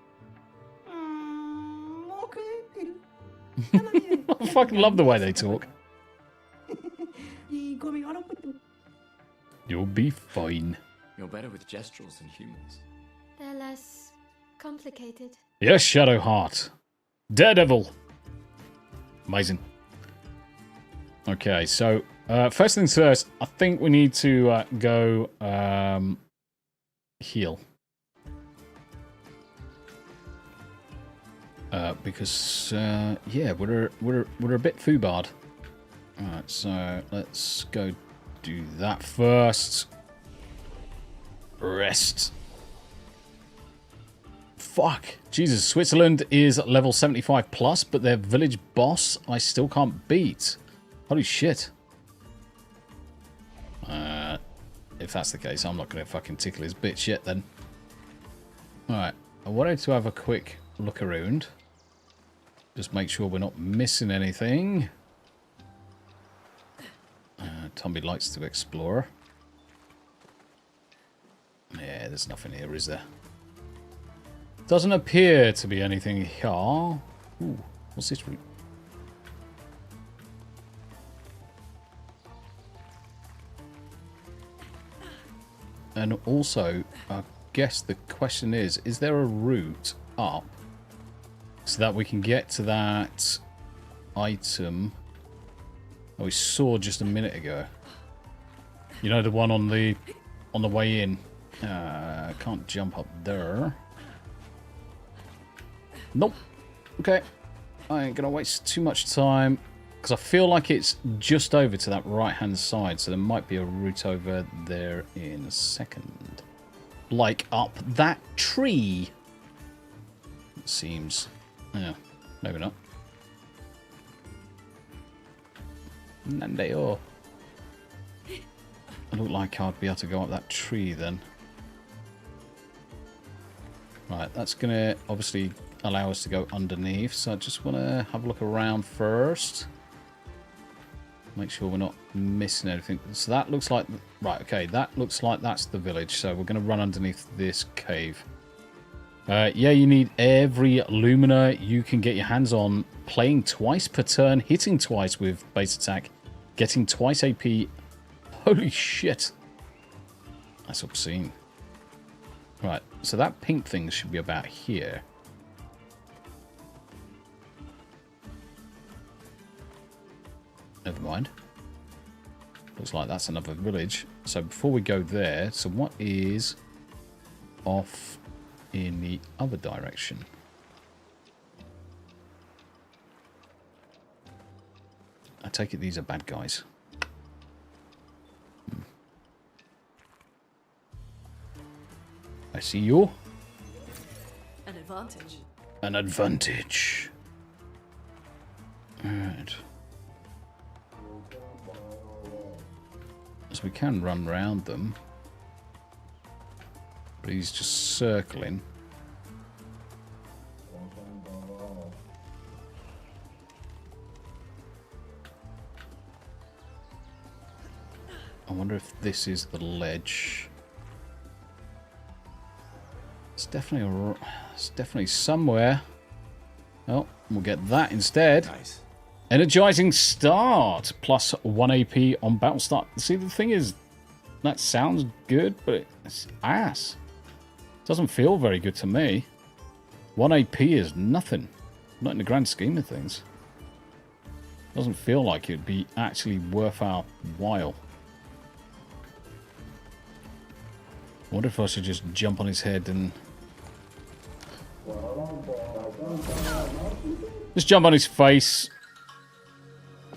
Speaker 1: I fucking love the way they talk. You'll be fine.
Speaker 4: You're better with gestural than humans.
Speaker 5: They're less complicated.
Speaker 1: Yes, Shadowheart. Daredevil. Amazing. Okay, so first things first, I think we need to go heal. Because yeah, we're a bit foobarred. Alright, so let's go do that first. Rest. Fuck. Jesus, Switzerland is level 75 plus, but their village boss I still can't beat. Holy shit. If that's the case, I'm not going to fucking tickle his bitch yet then. Alright, I wanted to have a quick look around. Just make sure we're not missing anything. Tommy likes to explore. Yeah, there's nothing here, is there? Doesn't appear to be anything here. Ooh, what's this route? And also, I guess the question is there a route up so that we can get to that item that we saw just a minute ago? You know, the one on the way in. Can't jump up there. Nope. Okay. I ain't gonna waste too much time because I feel like it's just over to that right-hand side, so there might be a route over there in a second. Like up that tree. It seems. Yeah, maybe not. Nandeo. It looked like I'd be able to go up that tree then. Right, that's going to obviously allow us to go underneath, so I just want to have a look around first. Make sure we're not missing anything. So that looks like... Right, okay, that looks like that's the village, so we're going to run underneath this cave. Yeah, you need every Lumina you can get your hands on, playing twice per turn, hitting twice with base attack, getting twice AP. Holy shit. That's obscene. Right, so that pink thing should be about here. Never mind. Looks like that's another village. So before we go there, so what is off in the other direction? I take it these are bad guys. I see you.
Speaker 3: an advantage.
Speaker 1: An advantage. Alright. we can run round them. But he's just circling. I wonder if this is the ledge. It's definitely somewhere. Oh, we'll get that instead.
Speaker 4: Nice.
Speaker 1: Energizing start. Plus 1 AP on battle start. See, the thing is, that sounds good, but it's ass. Doesn't feel very good to me. 1 AP is nothing. Not in the grand scheme of things. Doesn't feel like it'd be actually worth our while. I wonder if I should just jump on his head and... just jump on his face.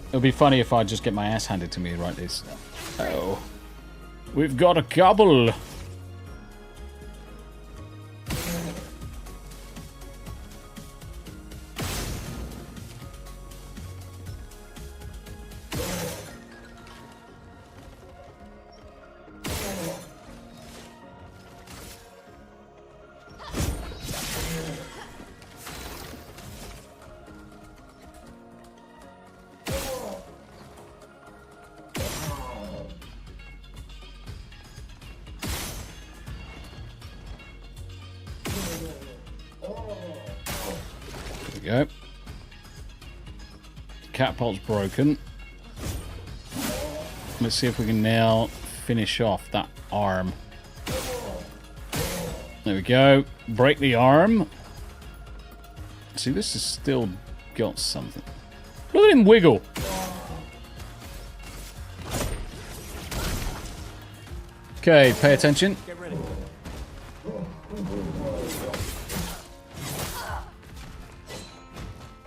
Speaker 1: It'll be funny if I just get my ass handed to me like this. Oh. We've got a couple. Go. Catapult's broken. Let's see if we can now finish off that arm. There we go. Break the arm. See, this has still got something. Look at him wiggle. Okay, pay attention.
Speaker 4: Get ready.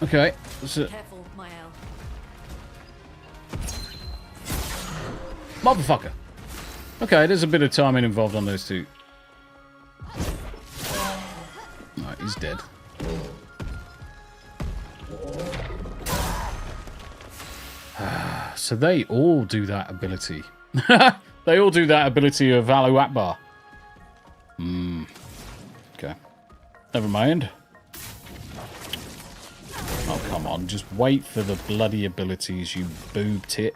Speaker 1: Okay. So,
Speaker 3: Careful, my L.
Speaker 1: motherfucker. Okay, there's a bit of timing involved on those two. Alright, he's dead. So they all do that ability. They all do that ability of Alu Akbar. Okay. Never mind. Oh, come on. Just wait for the bloody abilities, you boob tit.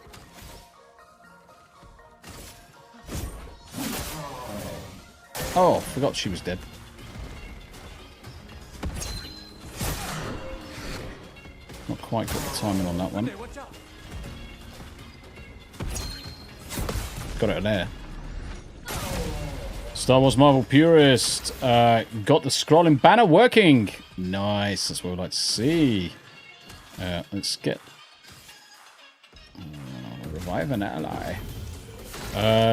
Speaker 1: Oh, forgot she was dead. Not quite got the timing on that one.
Speaker 4: Hey, watch out.
Speaker 1: Got it there. Star Wars Marvel Purist. Got the scrolling banner working. Nice. That's what we'd like to see. Let's get... revive an ally.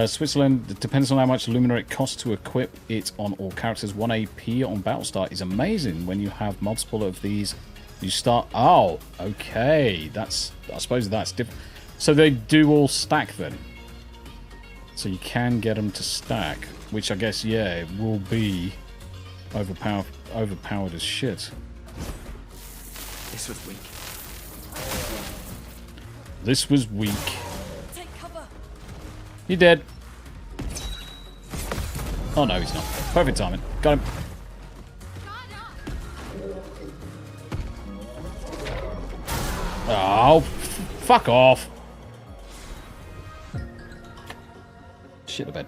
Speaker 1: Switzerland, it depends on how much Luminary it costs to equip it on all characters. 1 AP on battle start is amazing. When you have multiple of these, you start... Oh, okay. That's... I suppose that's different. So they do all stack then. So you can get them to stack. Which I guess, yeah, it will be overpowered as shit.
Speaker 4: This was weak.
Speaker 1: This was weak.
Speaker 3: Take cover.
Speaker 1: He dead. Oh no, he's not. Perfect timing. Got him. Oh, fuck off. Shit the bed.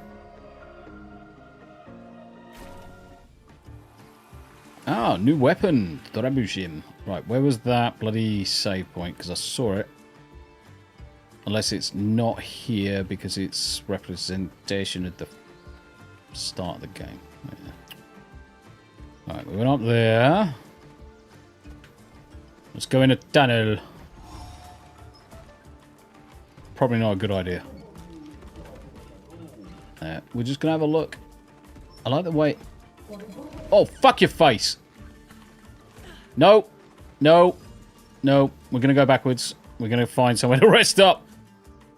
Speaker 1: Ah, new weapon. Trebuchin. Right, where was that bloody save point? Because I saw it. Unless it's not here because it's representation at the start of the game. Yeah. Alright, we went up there. Let's go in a tunnel. Probably not a good idea. We're just going to have a look. I like the way... Oh, fuck your face! No. No. No. We're going to go backwards. We're going to find somewhere to rest up.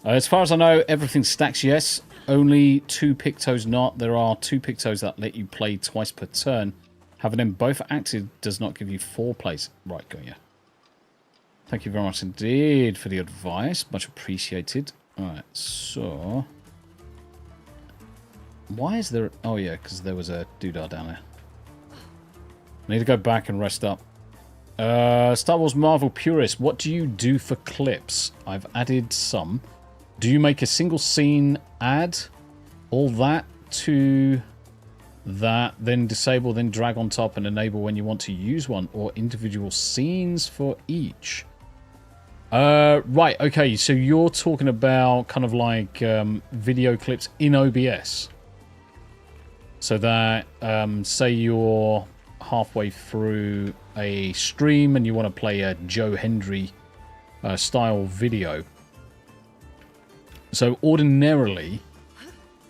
Speaker 1: As far as I know, everything stacks, yes. Only 2 Pictos not. There are 2 Pictos that let you play twice per turn. Having them both active does not give you 4 plays. Right, go, yeah. Thank you very much indeed for the advice. Much appreciated. Alright, so... Why is there... Oh, yeah, because there was a doodah down there. I need to go back and rest up. Star Wars Marvel Purist, what do you do for clips? I've added some. Do you make a single scene, add all that to that, then disable, then drag on top and enable when you want to use one, or individual scenes for each? Right, okay, so you're talking about kind of like video clips in OBS. So that, say you're halfway through a stream and you want to play a Joe Hendry style video. So ordinarily,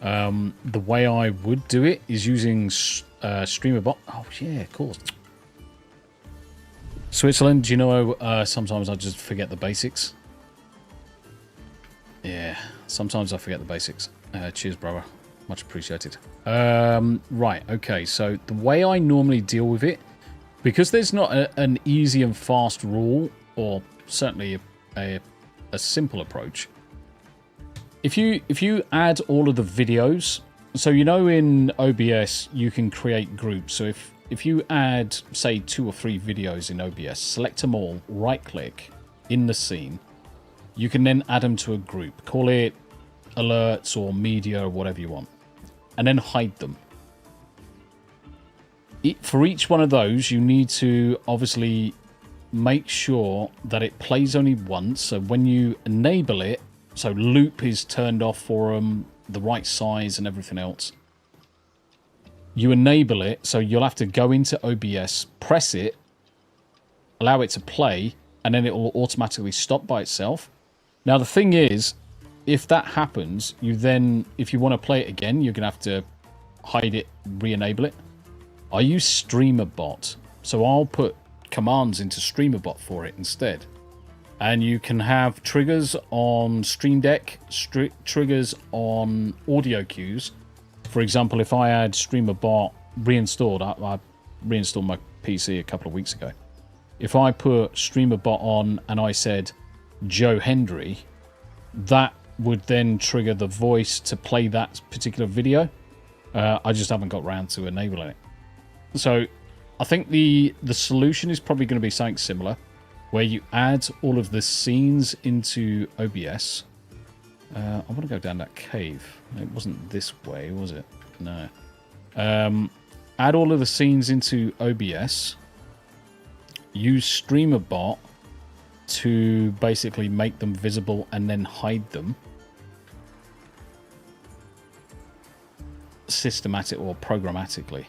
Speaker 1: the way I would do it is using StreamerBot. Oh yeah, of course. Switzerland, do you know sometimes I just forget the basics? Yeah, sometimes I forget the basics. Cheers, brother. Much appreciated. Right, okay, so the way I normally deal with it, because there's not an easy and fast rule, or certainly a simple approach. If you add all of the videos, so you know in OBS you can create groups. So if you add, say, 2 or 3 videos in OBS, select them all, right-click in the scene, you can then add them to a group. Call it alerts or media or whatever you want. And then hide them. For each one of those, you need to obviously make sure that it plays only once. So when you enable it, so loop is turned off for them, the right size and everything else. You enable it, so you'll have to go into OBS, press it, allow it to play, and then it will automatically stop by itself. Now the thing is, if that happens, you then, if you want to play it again, you're going to have to hide it, re-enable it. I use StreamerBot, so I'll put commands into StreamerBot for it instead. And you can have triggers on Stream Deck, triggers on audio cues. For example, if I had StreamerBot reinstalled, I reinstalled my PC a couple of weeks ago. If I put StreamerBot on and I said Joe Hendry, that would then trigger the voice to play that particular video. I just haven't got around to enabling it. So I think the solution is probably going to be something similar, where you add all of the scenes into OBS. I want to go down that cave. It wasn't this way, was it? No. Add all of the scenes into OBS. Use StreamerBot to basically make them visible and then hide them. Systematic or programmatically.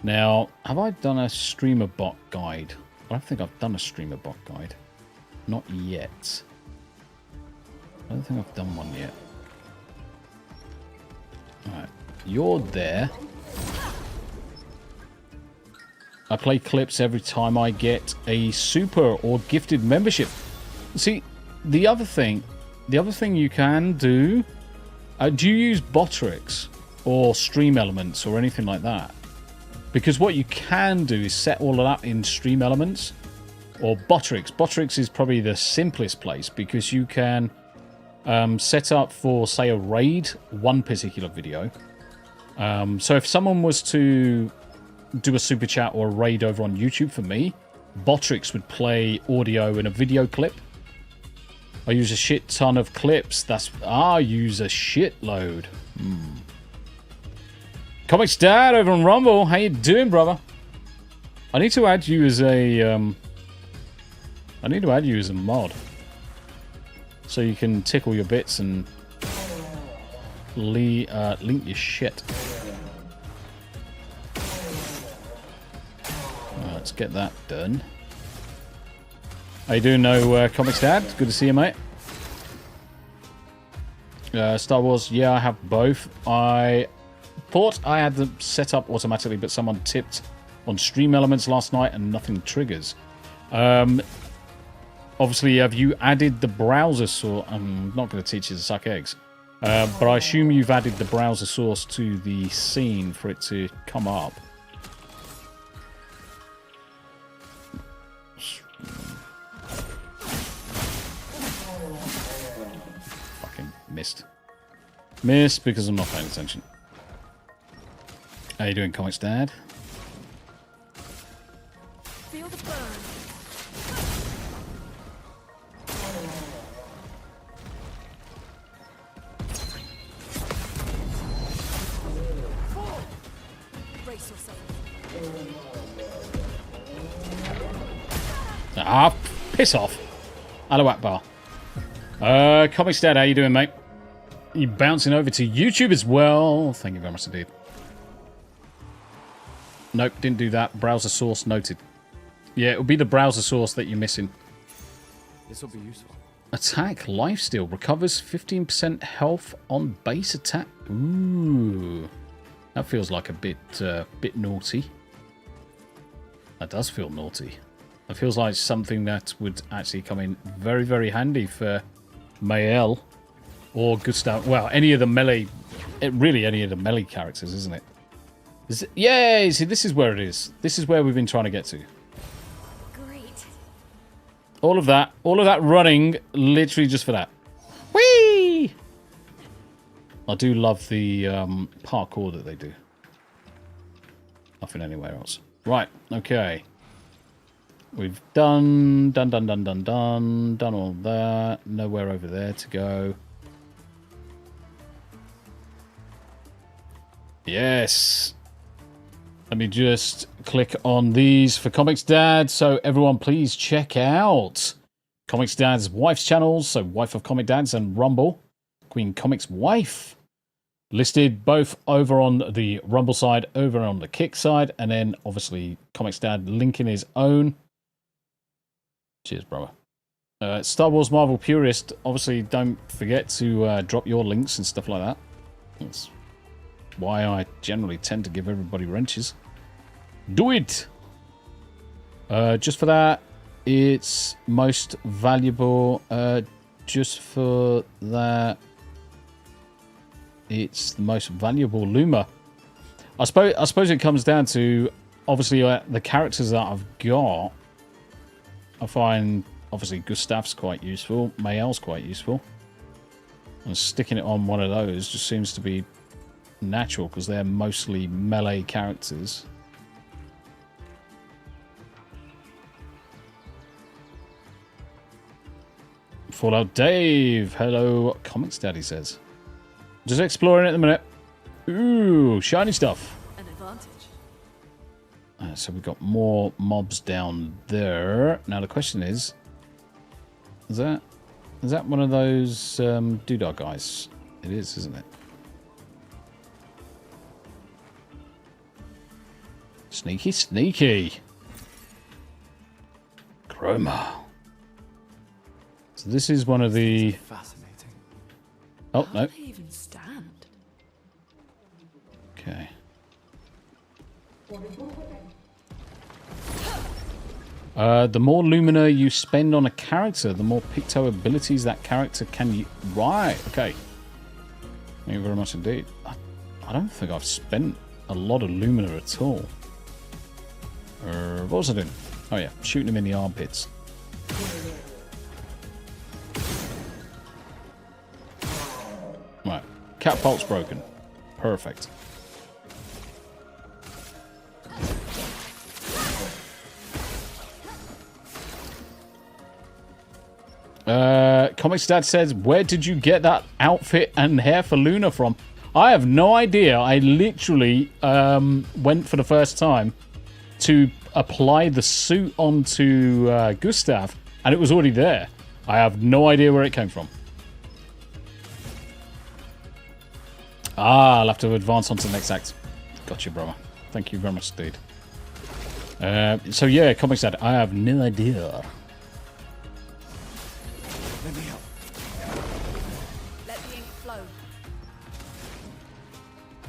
Speaker 1: Now, have I done a StreamerBot guide? I don't think I've done a StreamerBot guide. Not yet. I don't think I've done one yet. Alright. You're there. I play clips every time I get a super or gifted membership. See, the other thing you can do... do you use Botrix or Stream Elements or anything like that? Because what you can do is set all of that in Stream Elements or Botrix. Botrix is probably the simplest place because you can set up for, say, a raid, one particular video. So if someone was to do a super chat or a raid over on YouTube for me, Botrix would play audio in a video clip. I use a shit ton of clips. I use a shitload. Comics Dad over on Rumble. How you doing, brother? I need to add you as a mod, so you can tickle your bits and link your shit. Let's get that done. How you doing, Comics Dad? Good to see you, mate. Star Wars, yeah, I have both. I thought I had them set up automatically, but someone tipped on Stream Elements last night and nothing triggers. Obviously, have you added the browser source? I'm not going to teach you to suck eggs. But I assume you've added the browser source to the scene for it to come up. Fucking missed. Missed because I'm not paying attention. How you doing, Comics Dad?
Speaker 3: Feel the burn. Brace yourself.
Speaker 1: Ah, piss off. Hello, Akbar. Comics Dad, how you doing, mate? You bouncing over to YouTube as well? Thank you very much indeed. Nope, didn't do that. Browser source noted. Yeah, it'll be the browser source that you're missing.
Speaker 4: This will be useful.
Speaker 1: Attack lifesteal recovers 15% health on base attack. Ooh, that feels like a bit naughty. That does feel naughty. It feels like something that would actually come in very, very handy for Mael or Gustav. Well, any of the melee, really any of the melee characters, isn't it? Yay! See, this is where it is. This is where we've been trying to get to.
Speaker 3: Great.
Speaker 1: All of that running, literally just for that. Whee! I do love the parkour that they do. Nothing anywhere else. Right, okay. We've done all that. Nowhere over there to go. Yes. Let me just click on these for Comics Dad. So everyone, please check out Comics Dad's wife's channels. So Wife of Comic Dads and Rumble. Queen Comics Wife. Listed both over on the Rumble side, over on the Kick side. And then obviously Comics Dad linking his own. Cheers, brother. Star Wars Marvel Purist. Obviously don't forget to drop your links and stuff like that. That's why I generally tend to give everybody wrenches. Do it! Just for that, it's most valuable. Just for that, it's the most valuable Luma. I suppose it comes down to, obviously, the characters that I've got. I find, obviously, Gustav's quite useful. Mael's quite useful. And sticking it on one of those just seems to be natural because they're mostly melee characters. Fallout Dave, hello, Comics Daddy says. Just exploring at the minute. Ooh, shiny stuff.
Speaker 3: An advantage.
Speaker 1: So we've got more mobs down there. Now the question is that one of those doodah guys? It is, isn't it? Sneaky, sneaky. Chroma. So this is one of the...
Speaker 4: Fascinating.
Speaker 1: Oh, no.
Speaker 3: How do they even stand?
Speaker 1: Okay. The more Lumina you spend on a character, the more Picto abilities that character can use. Right, okay. Thank you very much indeed. I don't think I've spent a lot of Lumina at all. What was I doing? Oh yeah, shooting him in the armpits. Right, catapult's broken. Perfect. Comics Dad says, where did you get that outfit and hair for Luna from? I have no idea. I literally went for the first time to apply the suit onto Gustav, and it was already there. I have no idea where it came from. I'll have to advance on to the next act. Gotcha, brother. Thank you very much indeed. So yeah, Comics Dad, I have no idea.
Speaker 4: Let me help.
Speaker 3: Let the ink flow.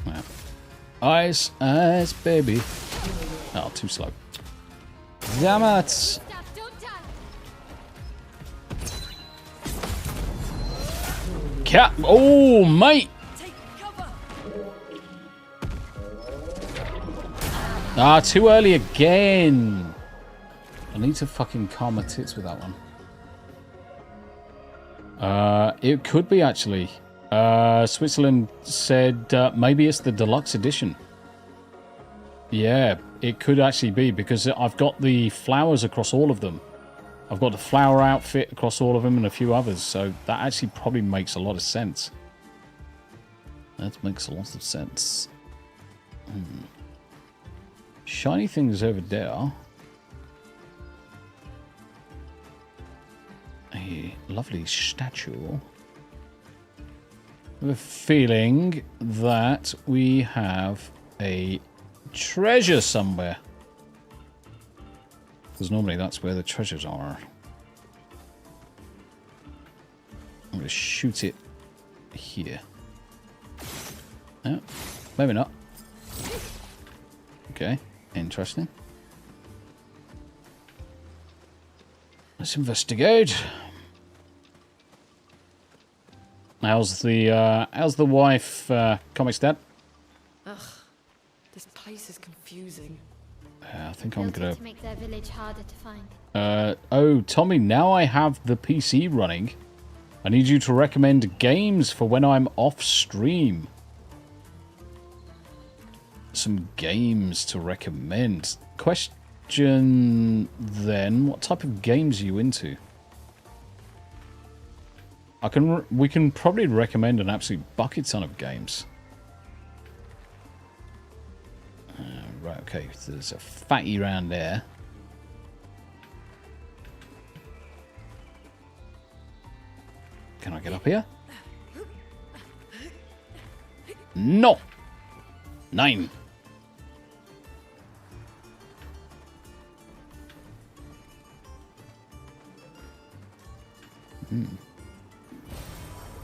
Speaker 1: Yeah. Ice, ice, baby. Oh, too slow. Damn it!
Speaker 5: Stop, don't die.
Speaker 1: Cat. Oh, mate!
Speaker 3: Take cover.
Speaker 1: Ah, too early again. I need to fucking calm my tits with that one. It could be actually. Switzerland said maybe it's the deluxe edition. Yeah, it could actually be, because I've got the flowers across all of them. I've got the flower outfit across all of them and a few others, so that actually probably makes a lot of sense. That makes a lot of sense. Shiny things over there. A lovely statue. I have a feeling that we have a treasure somewhere. Because normally that's where the treasures are. I'm going to shoot it here. No, maybe not. Okay, interesting. Let's investigate. How's the wife, Comics Dad?
Speaker 3: Ugh, this place is confusing.
Speaker 1: I think I'm
Speaker 5: Built it
Speaker 1: gonna.
Speaker 5: to make their village harder to find.
Speaker 1: Oh, Tommy, now I have the PC running. I need you to recommend games for when I'm off stream. Some games to recommend. Question then, what type of games are you into? We can probably recommend an absolute bucket ton of games. Right, okay, so there's a fatty round there. Can I get up here? No! 9.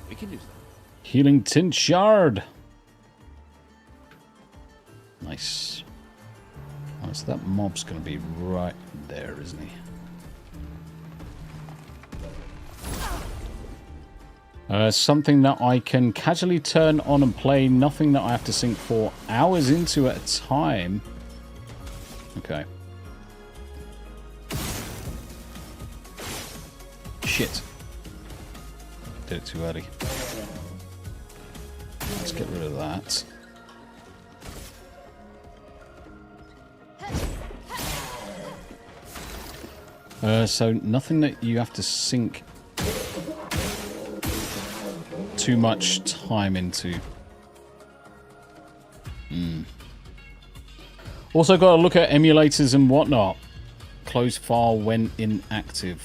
Speaker 4: We can use that.
Speaker 1: Healing Tint Shard. Nice. Oh, so that mob's going to be right there, isn't he? Something that I can casually turn on and play. Nothing that I have to sink for hours into at a time. Okay. Shit. Did it too early. Let's get rid of that. So nothing that you have to sink too much time into. Also got to look at emulators and whatnot. Close file when inactive.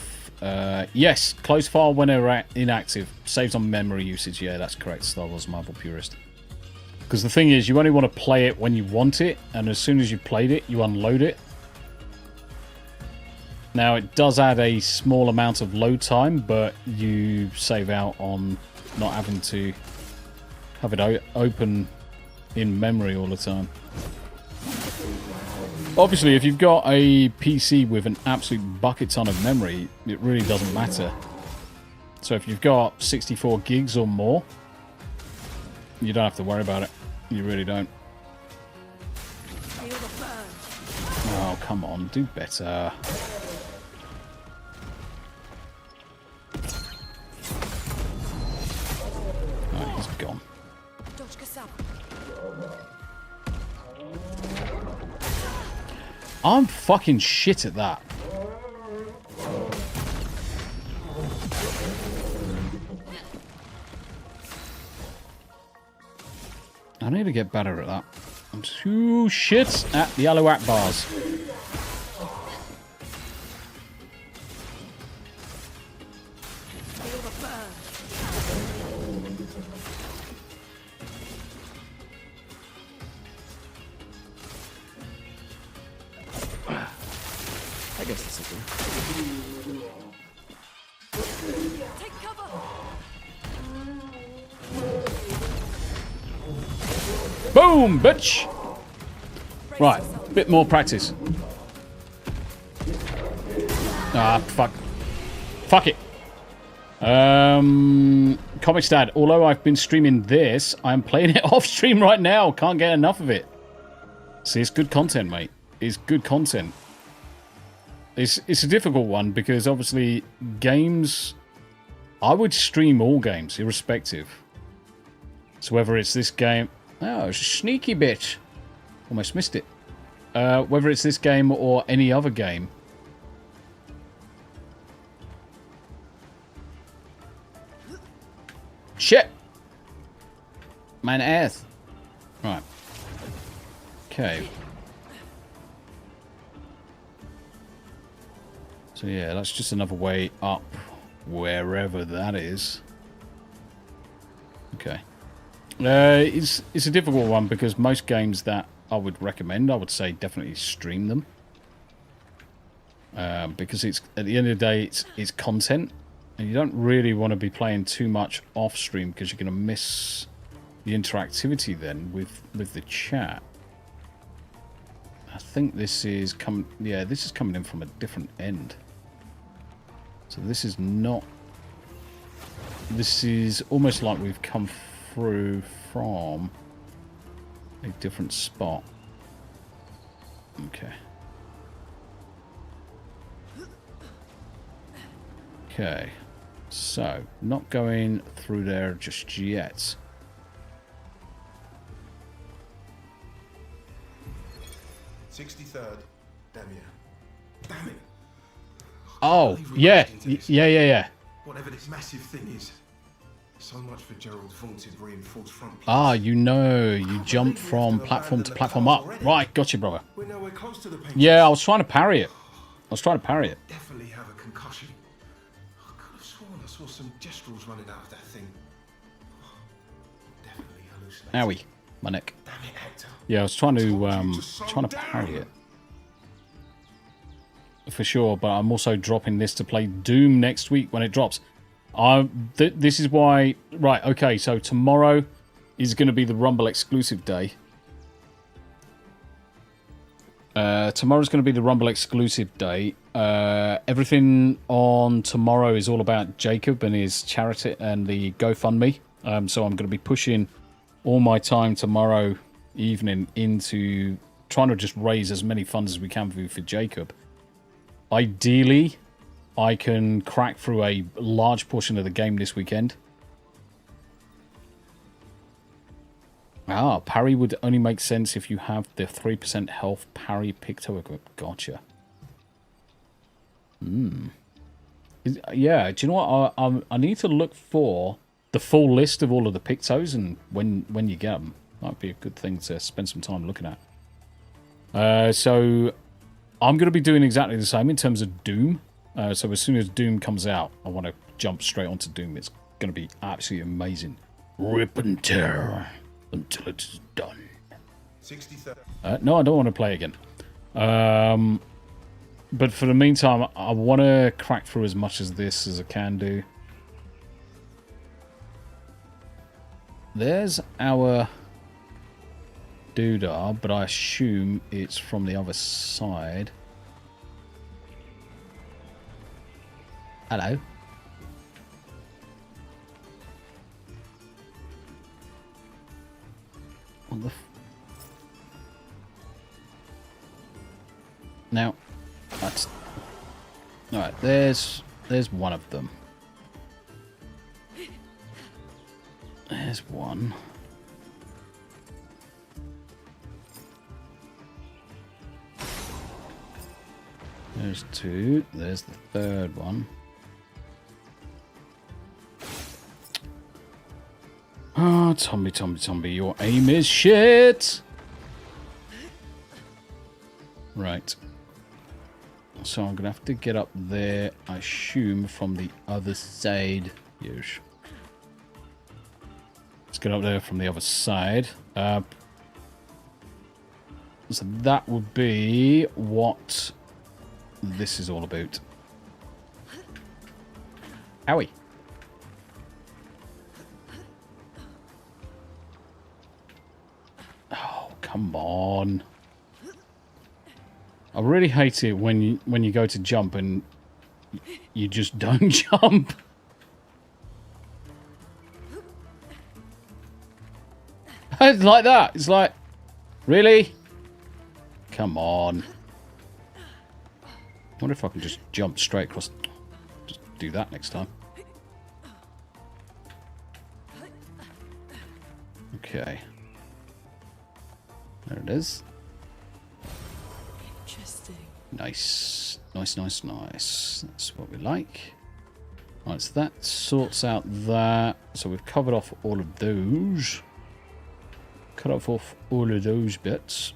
Speaker 1: Yes, close file when inactive. Saves on memory usage. Yeah, that's correct, Star Wars Marvel Purist. Because the thing is, you only want to play it when you want it, and as soon as you played it, you unload it. Now, it does add a small amount of load time, but you save out on not having to have it open in memory all the time. Obviously, if you've got a PC with an absolute bucket ton of memory, it really doesn't matter. So if you've got 64 gigs or more, you don't have to worry about it. You really don't. Oh, come on, do better. Right, he's gone. I'm fucking shit at that. I need to get better at that. I'm too shit at the Alouette bars.
Speaker 4: I guess this will do.
Speaker 3: Take cover!
Speaker 1: Boom, bitch! Right, bit more practice. Ah, fuck. Fuck it. Comics Dad, although I've been streaming this, I'm playing it off stream right now. Can't get enough of it. See, it's good content, mate. It's good content. It's a difficult one because obviously games, I would stream all games irrespective. So whether it's this game, oh, it's a sneaky bitch. Almost missed it. whether it's this game or any other game. Shit! Mein ass. Right. Okay. So yeah, that's just another way up wherever that is. Okay. It's a difficult one because most games that I would recommend, I would say definitely stream them. Because it's at the end of the day, it's content, and you don't really want to be playing too much off stream because you're going to miss the interactivity then with the chat. I think this is coming. Yeah, this is coming in from a different end. So this is not. This is almost like we've come through from a different spot. Okay. Okay. So, not going through there just yet.
Speaker 7: $63rd. Damn you. Damn it.
Speaker 1: Oh, yeah. Yeah.
Speaker 7: Whatever this massive thing is. So much for Gerald's vaunted reinforced front piece.
Speaker 1: Ah, you jump from platform to platform up. Right, gotcha, brother.
Speaker 7: We're nowhere close to the paint.
Speaker 1: Yeah, I was trying to parry it.
Speaker 7: Definitely have a concussion. I could have sworn I saw some gestrels running out of that thing. Definitely hallucinating.
Speaker 1: Owie, my neck.
Speaker 7: Damn it, Hector.
Speaker 1: Yeah, I was trying to parry it. For sure, but I'm also dropping this to play Doom next week when it drops. This is why... Right, okay, so tomorrow is going to be the Rumble exclusive day. Tomorrow's going to be the Rumble exclusive day. Everything on tomorrow is all about Jacob and his charity and the GoFundMe. So I'm going to be pushing all my time tomorrow evening into trying to just raise as many funds as we can for Jacob. Ideally, I can crack through a large portion of the game this weekend. Ah, parry would only make sense if you have the 3% health parry picto equipped. Gotcha. Yeah, do you know what? I need to look for the full list of all of the pictos, and when you get them, might be a good thing to spend some time looking at. So I'm going to be doing exactly the same in terms of Doom. So as soon as Doom comes out, I want to jump straight onto Doom. It's going to be absolutely amazing. Rip and tear until it's done.
Speaker 7: 63rd.
Speaker 1: No, I don't want to play again. But for the meantime, I want to crack through as much as this as I can do. There's our doodah, but I assume it's from the other side. Hello. What the now, that's... Alright, there's one of them. There's one. There's two. There's the third one. Oh, Tommy, your aim is shit! Right. So I'm going to have to get up there, I assume, from the other side. Yes. Let's get up there from the other side. So that would be what this is all about. Owie. Oh, come on. I really hate it when you go to jump and you just don't jump. It's like that. It's like, really? Come on. I wonder if I can just jump straight across. Just do that next time. Okay. There it is. Nice. Nice, nice, nice. That's what we like. Right, so that sorts out that. So we've covered off all of those. Cut off all of those bits.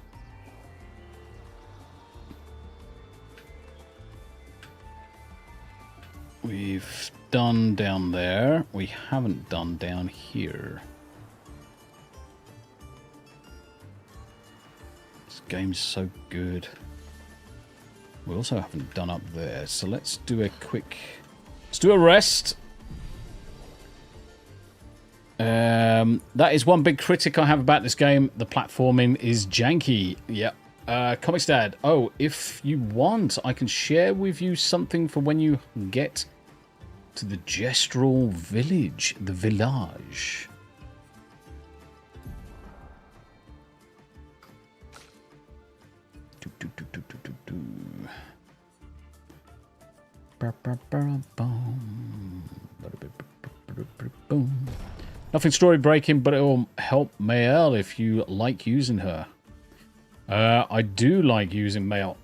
Speaker 1: We've done down there. We haven't done down here. This game's so good. We also haven't done up there. So let's do a quick... Let's do a rest. That is one big critic I have about this game. The platforming is janky. Yep. Comics Dad. Oh, if you want, I can share with you something for when you get to the Gestural Village. The village. Nothing story breaking, but it will help Mael if you like using her. I do like using Mael.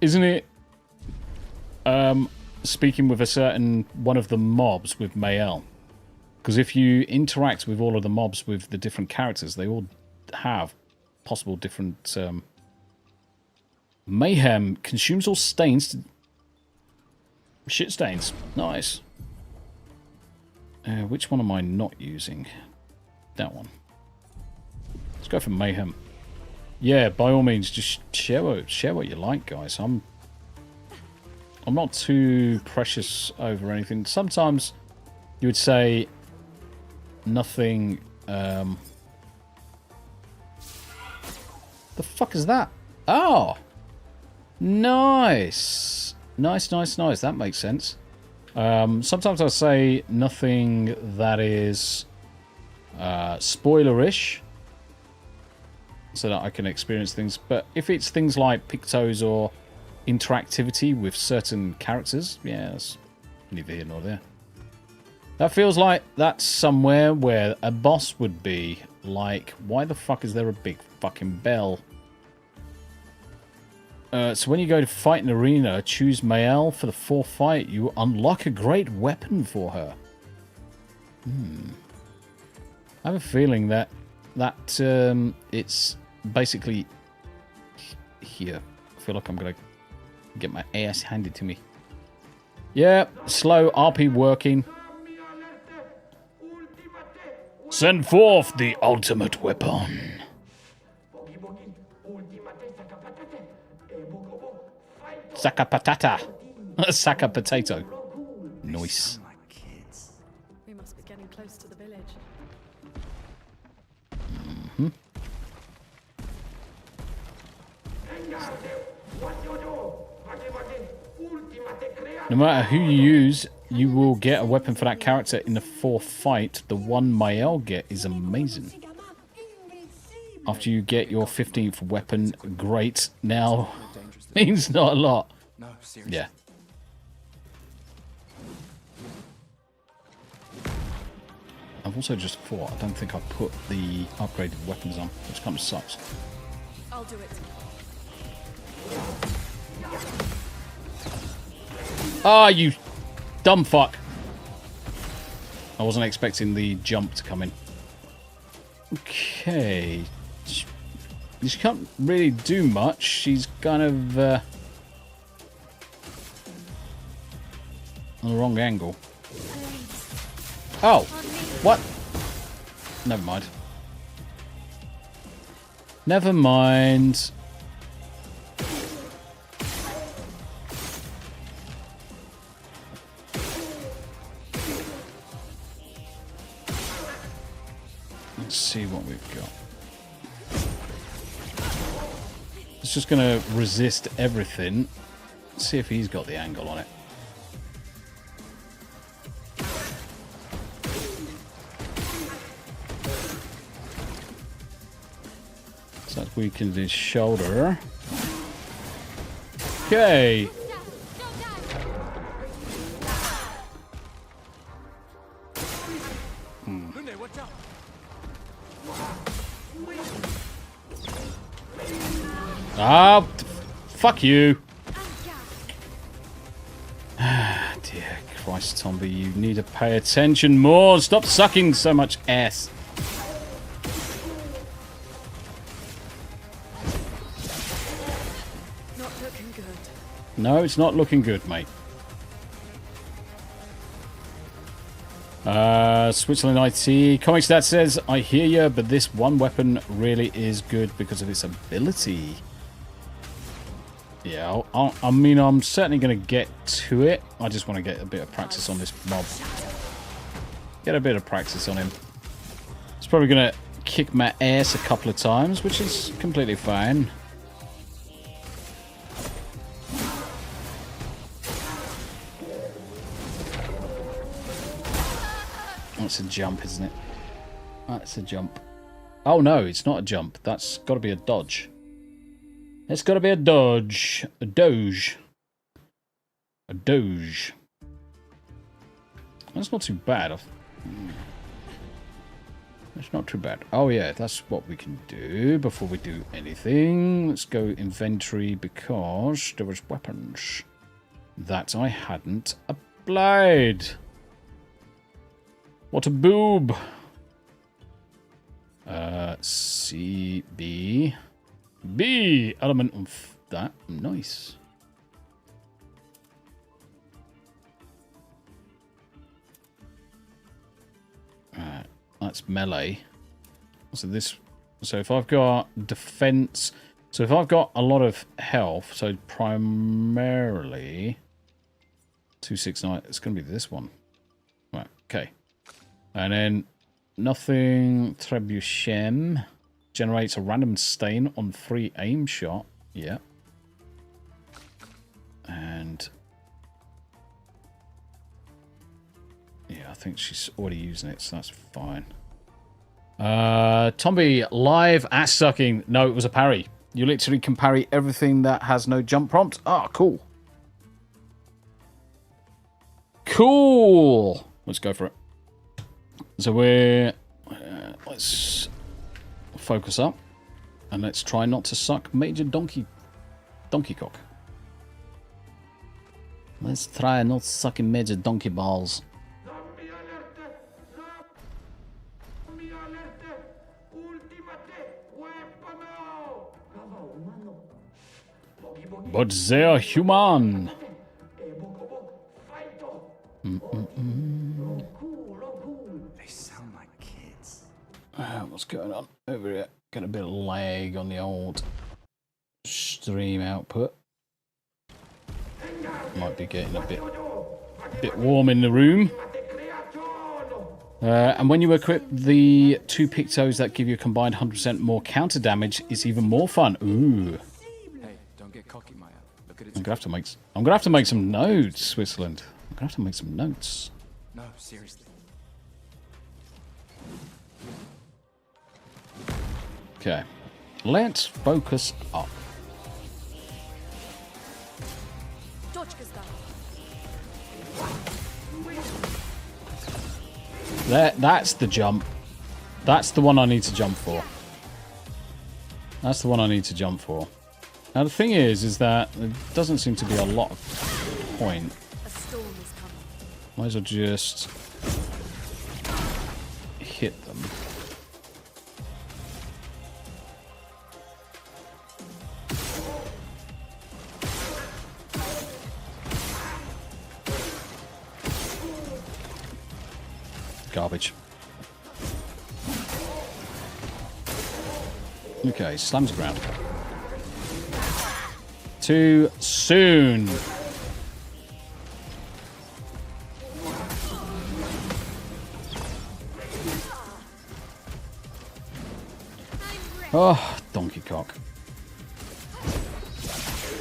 Speaker 1: Isn't it? Speaking with a certain one of the mobs with Mael, because if you interact with all of the mobs with the different characters, they all have possible different. Mayhem consumes all stains. Shit stains. Nice. Which one am I not using? That one. Let's go for Mayhem. Yeah, by all means, just share what you like, guys. I'm not too precious over anything. Sometimes you would say nothing. The fuck is that? Oh, nice, nice, nice, nice. That makes sense. Sometimes I say nothing that is spoilerish, so that I can experience things. But if it's things like pictos or interactivity with certain characters, yeah, that's neither here nor there. That feels like that's somewhere where a boss would be. Like, why the fuck is there a big fucking bell? So when you go to fight an arena, choose Mael for the fourth fight. You unlock a great weapon for her. I have a feeling that it's basically here. I feel like I'm gonna get my ass handed to me. Yeah, slow RP working. Send forth the ultimate weapon. Saka patata. Saka potato. Nice.
Speaker 3: We must be getting close to the village.
Speaker 1: No matter who you use, you will get a weapon for that character in the fourth fight. The one Mael get is amazing. After you get your 15th weapon, great. Now, means not a lot.
Speaker 4: No, seriously.
Speaker 1: Yeah. I've also just thought, I don't think I put the upgraded weapons on, which kind of sucks.
Speaker 3: I'll do it.
Speaker 1: Ah, you dumb fuck. I wasn't expecting the jump to come in. Okay. She can't really do much. She's kind of on the wrong angle. Oh, what? Never mind. Never mind. Let's see what we've got. It's just going to resist everything. Let's see if he's got the angle on it. So that's weakened his shoulder. Okay. Ah, fuck you. Dear Christ, Tomby, you need to pay attention more. Stop sucking so much ass.
Speaker 3: Not looking good.
Speaker 1: No, it's not looking good, mate. Switzerland IT. Comic Stat says, I hear you, but this one weapon really is good because of its ability. Yeah, I mean, I'm certainly going to get to it. I just want to get a bit of practice on this mob. Get a bit of practice on him. He's probably going to kick my ass a couple of times, which is completely fine. That's a jump, isn't it? That's a jump. Oh, no, it's not a jump. That's got to be a dodge. It's got to be a dodge. A doge. A doge. That's not too bad. That's not too bad. Oh, yeah, that's what we can do before we do anything. Let's go inventory because there was weapons that I hadn't applied. What a boob. C, B. B, element of that. Nice. Alright, that's melee. So if I've got defense, so if I've got a lot of health, so primarily 269, it's going to be this one. Right, okay. And then nothing trebuchet. Generates a random stain on free aim shot. Yeah. And yeah, I think she's already using it, so that's fine. Tomby, live ass sucking. No, it was a parry. You literally can parry everything that has no jump prompt. Ah, cool. Cool. Let's go for it. So we're let's focus up, and let's try not to suck Major Donkey Cock. Let's try not sucking Major Donkey Balls. But they're human.
Speaker 4: They sound like kids.
Speaker 1: What's going on over here? Got a bit of lag on the old stream output. Might be getting a bit warm in the room. And when you equip the 2 pictos that give you a combined 100% more counter damage, it's even more fun. Ooh.
Speaker 4: Hey, don't get cocky, Maya. Look at it.
Speaker 1: I'm gonna have to make some notes, Switzerland. I'm gonna have to make some notes.
Speaker 4: No, seriously.
Speaker 1: Okay. Let's focus up. That's the jump. That's the one I need to jump for. That's the one I need to jump for. Now the thing is that there doesn't seem to be a lot of point.
Speaker 3: A storm is coming.
Speaker 1: Might as well just hit them. Garbage. Okay, slams the ground. Too soon. Oh, donkey cock.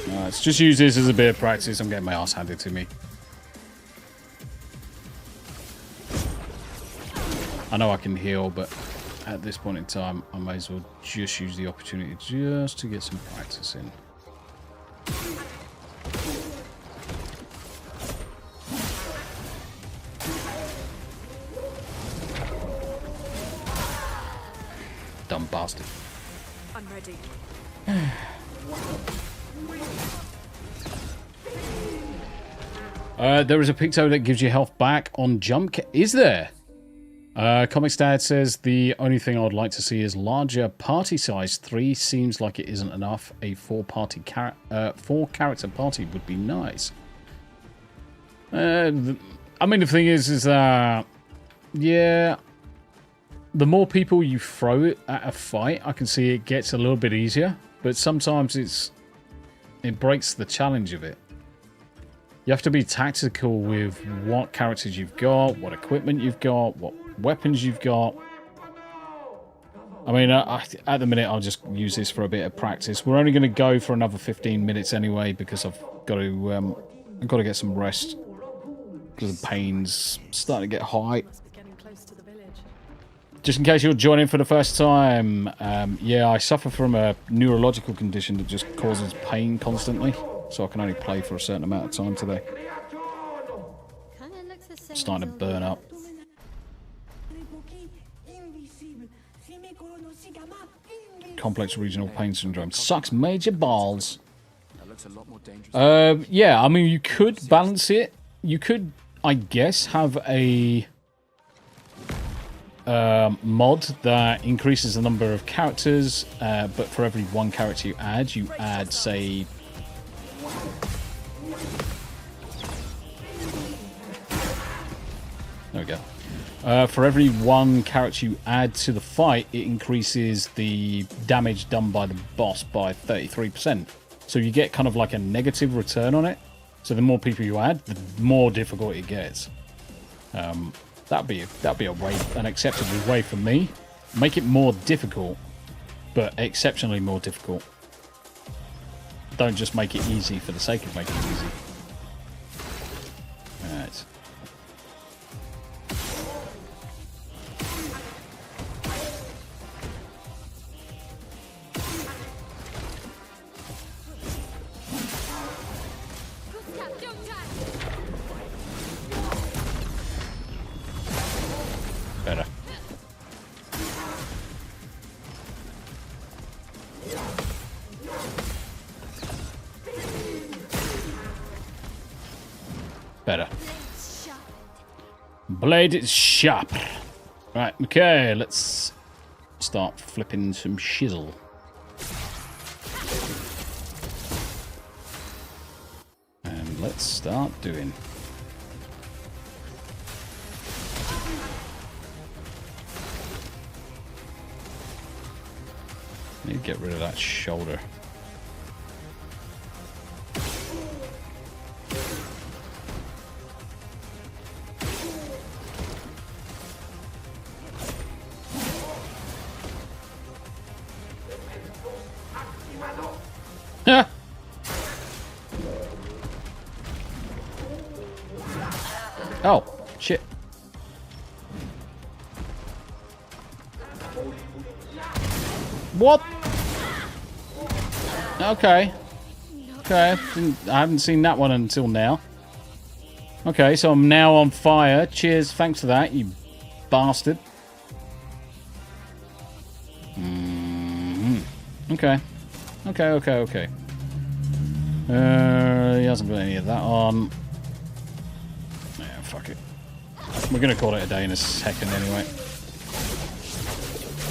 Speaker 1: Let's just use this as a bit of practice. I'm getting my ass handed to me. I know I can heal, but at this point in time, I may as well just use the opportunity just to get some practice in. Dumb bastard.
Speaker 3: I'm ready.
Speaker 1: There is a picto that gives you health back on jump. Is there? Comics Dad says the only thing I would like to see is larger party size. 3 seems like it isn't enough. A 4-character party would be nice. I mean, the thing is that yeah, the more people you throw it at a fight, I can see it gets a little bit easier. But sometimes it breaks the challenge of it. You have to be tactical with what characters you've got, what equipment you've got, what weapons you've got. I mean, at the minute, I'll just use this for a bit of practice. We're only going to go for another 15 minutes anyway because I've got to get some rest because the pain's starting to get high. Just in case you're joining for the first time, yeah, I suffer from a neurological condition that just causes pain constantly, so I can only play for a certain amount of time today. Starting to burn up. Complex regional pain syndrome. Sucks major balls. Yeah, I mean, you could balance it. You could, I guess, have a mod that increases the number of characters, but for every 1 character you add, say... There we go. For every 1 character you add to the fight, it increases the damage done by the boss by 33%. So you get kind of like a negative return on it. So the more people you add, the more difficult it gets. That'd be a way, an acceptable way for me. Make it more difficult, but exceptionally more difficult. Don't just make it easy for the sake of making it easy. Alright. Better. Better. Blade is sharp. Right, okay, let's start flipping some shizzle. And let's start doing. Need to get rid of that shoulder. Oh, shit. What? Okay. Okay, I haven't seen that one until now. Okay, so I'm now on fire. Cheers, thanks for that, you bastard. Okay. Okay. He hasn't got any of that on. Yeah, fuck it. We're gonna call it a day in a second anyway.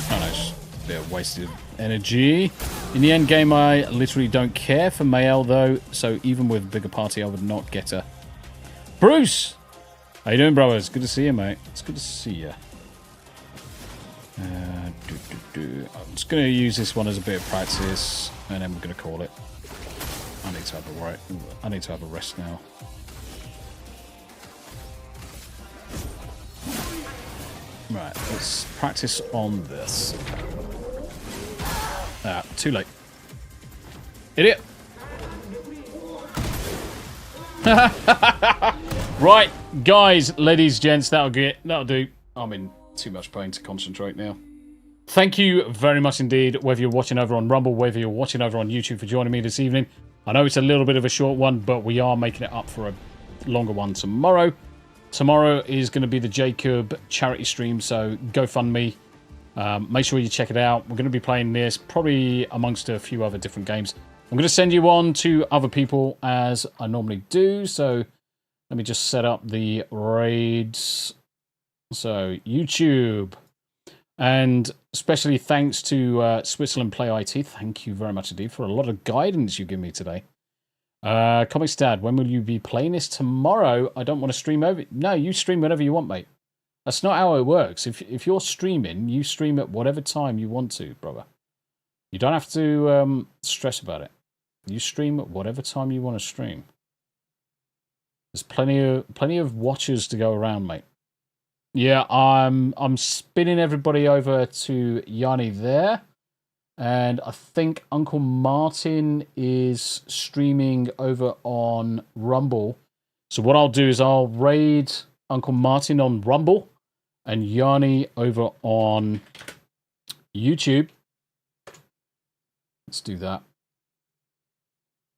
Speaker 1: Oh no, just a bit of wasted energy. In the end game, I literally don't care for Mael though, so even with a bigger party, I would not get her. Bruce! How you doing, brothers? Good to see you, mate. It's good to see you. I'm just going to use this one as a bit of practice, and then we're going to call it. I need to have a rest now. Right, let's practice on this. Ah, too late. Idiot! Right, guys, ladies, gents, that'll do. I'm in too much pain to concentrate now. Thank you very much indeed, whether you're watching over on Rumble, whether you're watching over on YouTube, for joining me this evening. I know it's a little bit of a short one, but we are making it up for a longer one tomorrow. Tomorrow is going to be the Jacob charity stream, so GoFundMe. Make sure you check it out. We're going to be playing this probably amongst a few other different games. I'm going to send you on to other people as I normally do, so Let me just set up the raids. So, YouTube. And especially thanks to Switzerland Play IT. Thank you very much indeed for a lot of guidance you give me today. Comics Dad, when will you be playing this? Tomorrow? I don't want to stream over. No, you stream whenever you want, mate. That's not how it works. If you're streaming, you stream at whatever time you want to, brother. You don't have to stress about it. You stream at whatever time you want to stream. There's plenty of watchers to go around, mate. Yeah, I'm spinning everybody over to Yanni there. And I think Uncle Martin is streaming over on Rumble. So what I'll do is I'll raid Uncle Martin on Rumble and Yanni over on YouTube. Let's do that.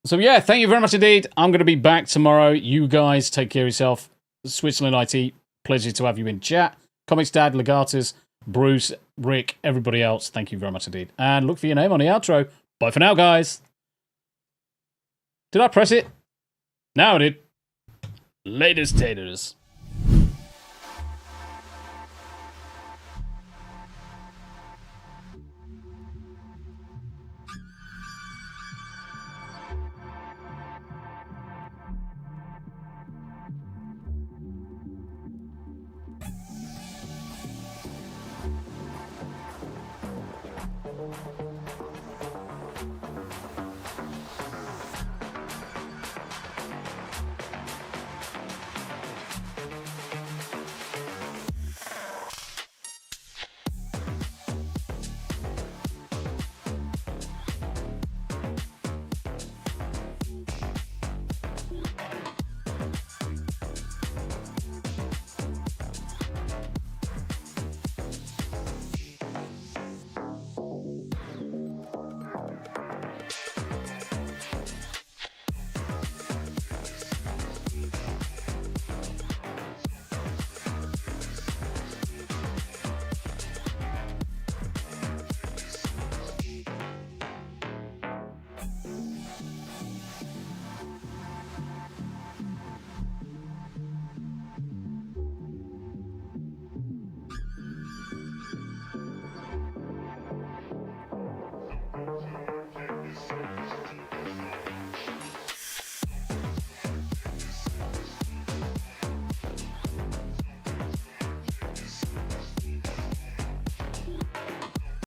Speaker 1: So yeah, thank you very much indeed. I'm going to be back tomorrow. You guys take care of yourself. Switzerland IT, pleasure to have you in chat. Comics Dad, Legatus, Bruce, Rick, everybody else, thank you very much indeed. And look for your name on the outro. Bye for now, guys. Did I press it? Now I did. Latest taters.